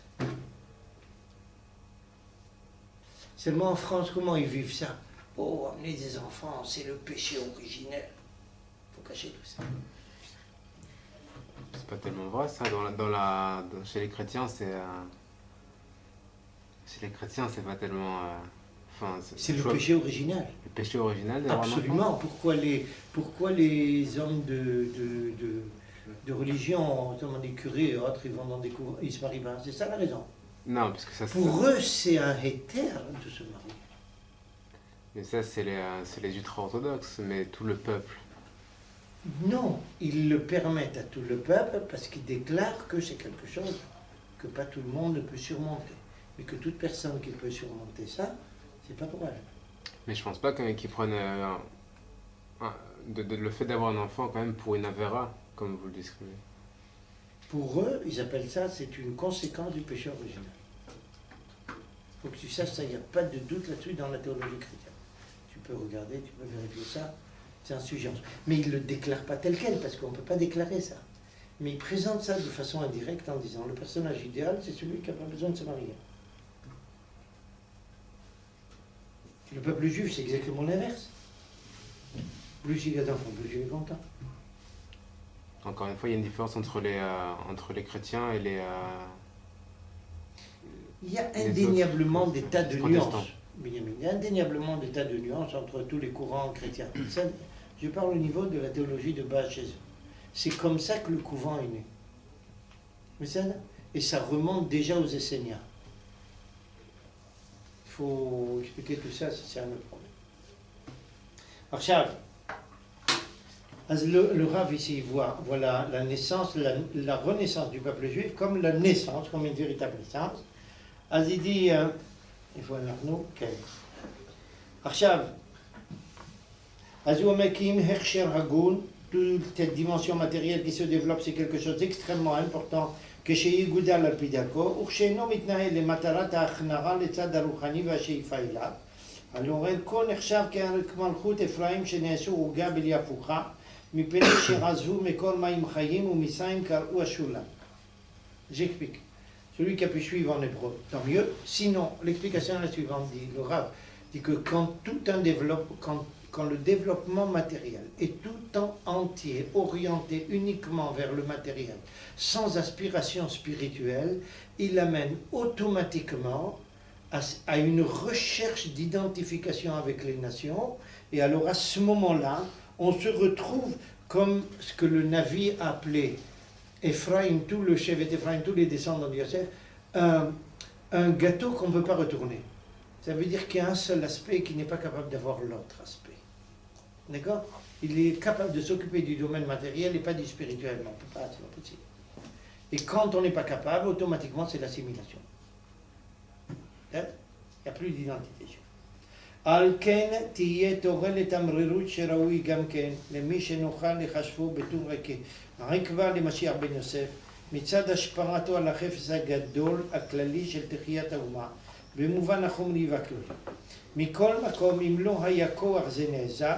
Seulement en France, comment ils vivent ça? Oh, amener des enfants, c'est le péché originel. Il faut cacher tout ça.
C'est pas tellement vrai ça. Chez les chrétiens, c'est. Chez les chrétiens, c'est pas tellement.
C'est le péché original.
Le péché original de
absolument. Pourquoi les hommes de religion, notamment des curés et autres, ils vont dans des cours, ils se marient pas? C'est ça la raison.
Non, parce que ça.
Pour eux, c'est un héter de se marier.
Mais ça, c'est les ultra-orthodoxes, mais tout le peuple.
Non, ils le permettent à tout le peuple parce qu'ils déclarent que c'est quelque chose que pas tout le monde ne peut surmonter. Mais que toute personne qui peut surmonter ça, c'est pas pour elle.
Mais je pense pas qu'ils prennent le fait d'avoir un enfant quand même pour une avéra, comme vous le décrivez.
Pour eux, ils appellent ça, c'est une conséquence du péché original. Il faut que tu saches ça, il n'y a pas de doute là-dessus dans la théologie chrétienne. Tu peux regarder, tu peux vérifier ça, c'est un sujet. Mais ils ne le déclarent pas tel quel, parce qu'on ne peut pas déclarer ça. Mais ils présentent ça de façon indirecte en disant, le personnage idéal, c'est celui qui n'a pas besoin de se marier. Le peuple juif, c'est exactement l'inverse. Plus il y a d'enfants, plus il est content.
Encore une fois, il y a une différence entre les chrétiens et les...
Il y a indéniablement des tas de
protestants.
nuances. Benjamin, il y a indéniablement des tas de nuances entre tous les courants chrétiens. Ça, je parle au niveau de la théologie de base chez eux. C'est comme ça que le couvent est né. Mais ça, et ça remonte déjà aux Esséniens. Il faut expliquer tout ça, c'est un autre problème. Alors, Charles, le Rav ici voit voilà, la naissance, la renaissance du peuple juif comme la naissance, comme une véritable naissance. אז il dit, איפה אנחנו? כן. עכשיו, אז הוא אומר כי אם הכשר הגון, toute cette dimension matérielle qui se développe, c'est quelque chose d'extrêmement important, כשיגודל על פי דרכו, וכשאינו מתנהל למטרת ההכנעה לצד הרוחני והשאיפה אליו. הלא כה נחשב כמלכות אפרים שנעשו עוגה בלי הפוכה, מפני שעזבו מכל מים חיים ומסיים קראו השולה. J'explique. Celui qui a pu suivre en hébreu, tant mieux. Sinon, l'explication est la suivante, dit le Rav, dit que quand le développement matériel est tout en entier orienté uniquement vers le matériel, sans aspiration spirituelle, il amène automatiquement à une recherche d'identification avec les nations, et alors à ce moment-là, on se retrouve comme ce que le Navi a appelé Ephraim, tout le chevet Ephraim, tous les descendants de Yosef, un gâteau qu'on ne peut pas retourner. Ça veut dire qu'il y a un seul aspect qui n'est pas capable d'avoir l'autre aspect. D'accord? Il est capable de s'occuper du domaine matériel et pas du spirituel. On ne peut pas, c'est pas possible. Et quand on n'est pas capable, automatiquement, c'est l'assimilation. Il n'y a plus d'identité. על כן תהיה תורלת המרירות שראוי גם כן למי שנוכל לחשבו בתור רקבה למשיח בן יוסף מצד השפעתו על החפץ הגדול הכללי של תחיית האומה במובן החומרי והכללי. מכל מקום, אם לא היה כוח זה נעזר,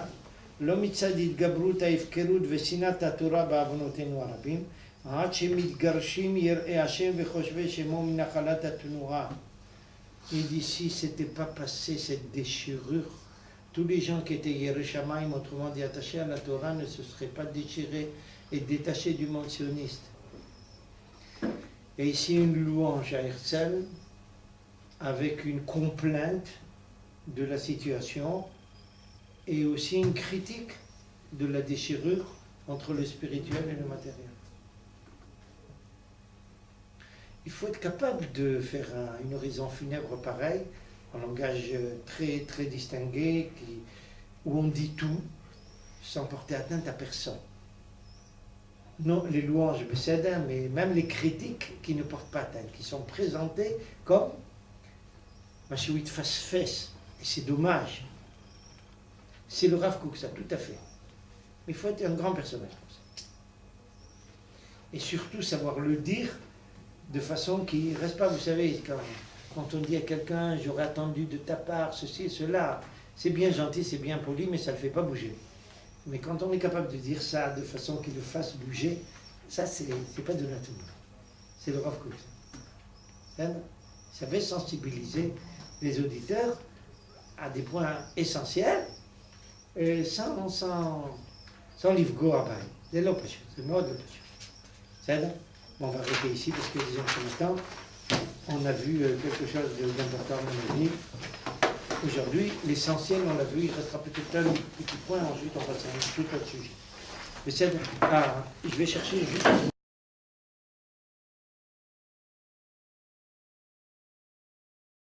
לא מצד התגברות ההפקרות ושנאת התורה בעוונותינו הרבים, עד שמתגרשים יראי השם וחושבי שמו מנחלת התנועה. Il dit, si ce n'était pas passé cette déchirure, tous les gens qui étaient Yerushalayim, autrement dit attachés à la Torah, ne se seraient pas déchirés et détachés du monde sioniste. Et ici une louange à Herzl, avec une complainte de la situation, et aussi une critique de la déchirure entre le spirituel et le matériel. Il faut être capable de faire une oraison funèbre pareille, en langage très, très distingué, où on dit tout, sans porter atteinte à personne. Non, les louanges, mais même les critiques qui ne portent pas atteinte, qui sont présentées comme Mashouit face-fesse. Et c'est dommage. C'est le Rav Kook, ça, tout à fait. Mais il faut être un grand personnage comme ça. Et surtout savoir le dire de façon qui ne reste pas, vous savez, quand on dit à quelqu'un, j'aurais attendu de ta part ceci et cela, c'est bien gentil, c'est bien poli, mais ça ne le fait pas bouger. Mais quand on est capable de dire ça de façon qu'il le fasse bouger, ça, c'est pas de la tour. C'est le Rav Kook. Ça va sensibiliser les auditeurs à des points essentiels, et sans l'ivgo à bail. C'est l'option, c'est le mode de l'option. C'est ça? Bon, on va arrêter ici parce que disons ce matin, on a vu quelque chose d'important dans la vie. Aujourd'hui, l'essentiel, on l'a vu, il restera peut-être un petit point, ensuite on passe à un tout autre sujet. Mais je vais chercher juste...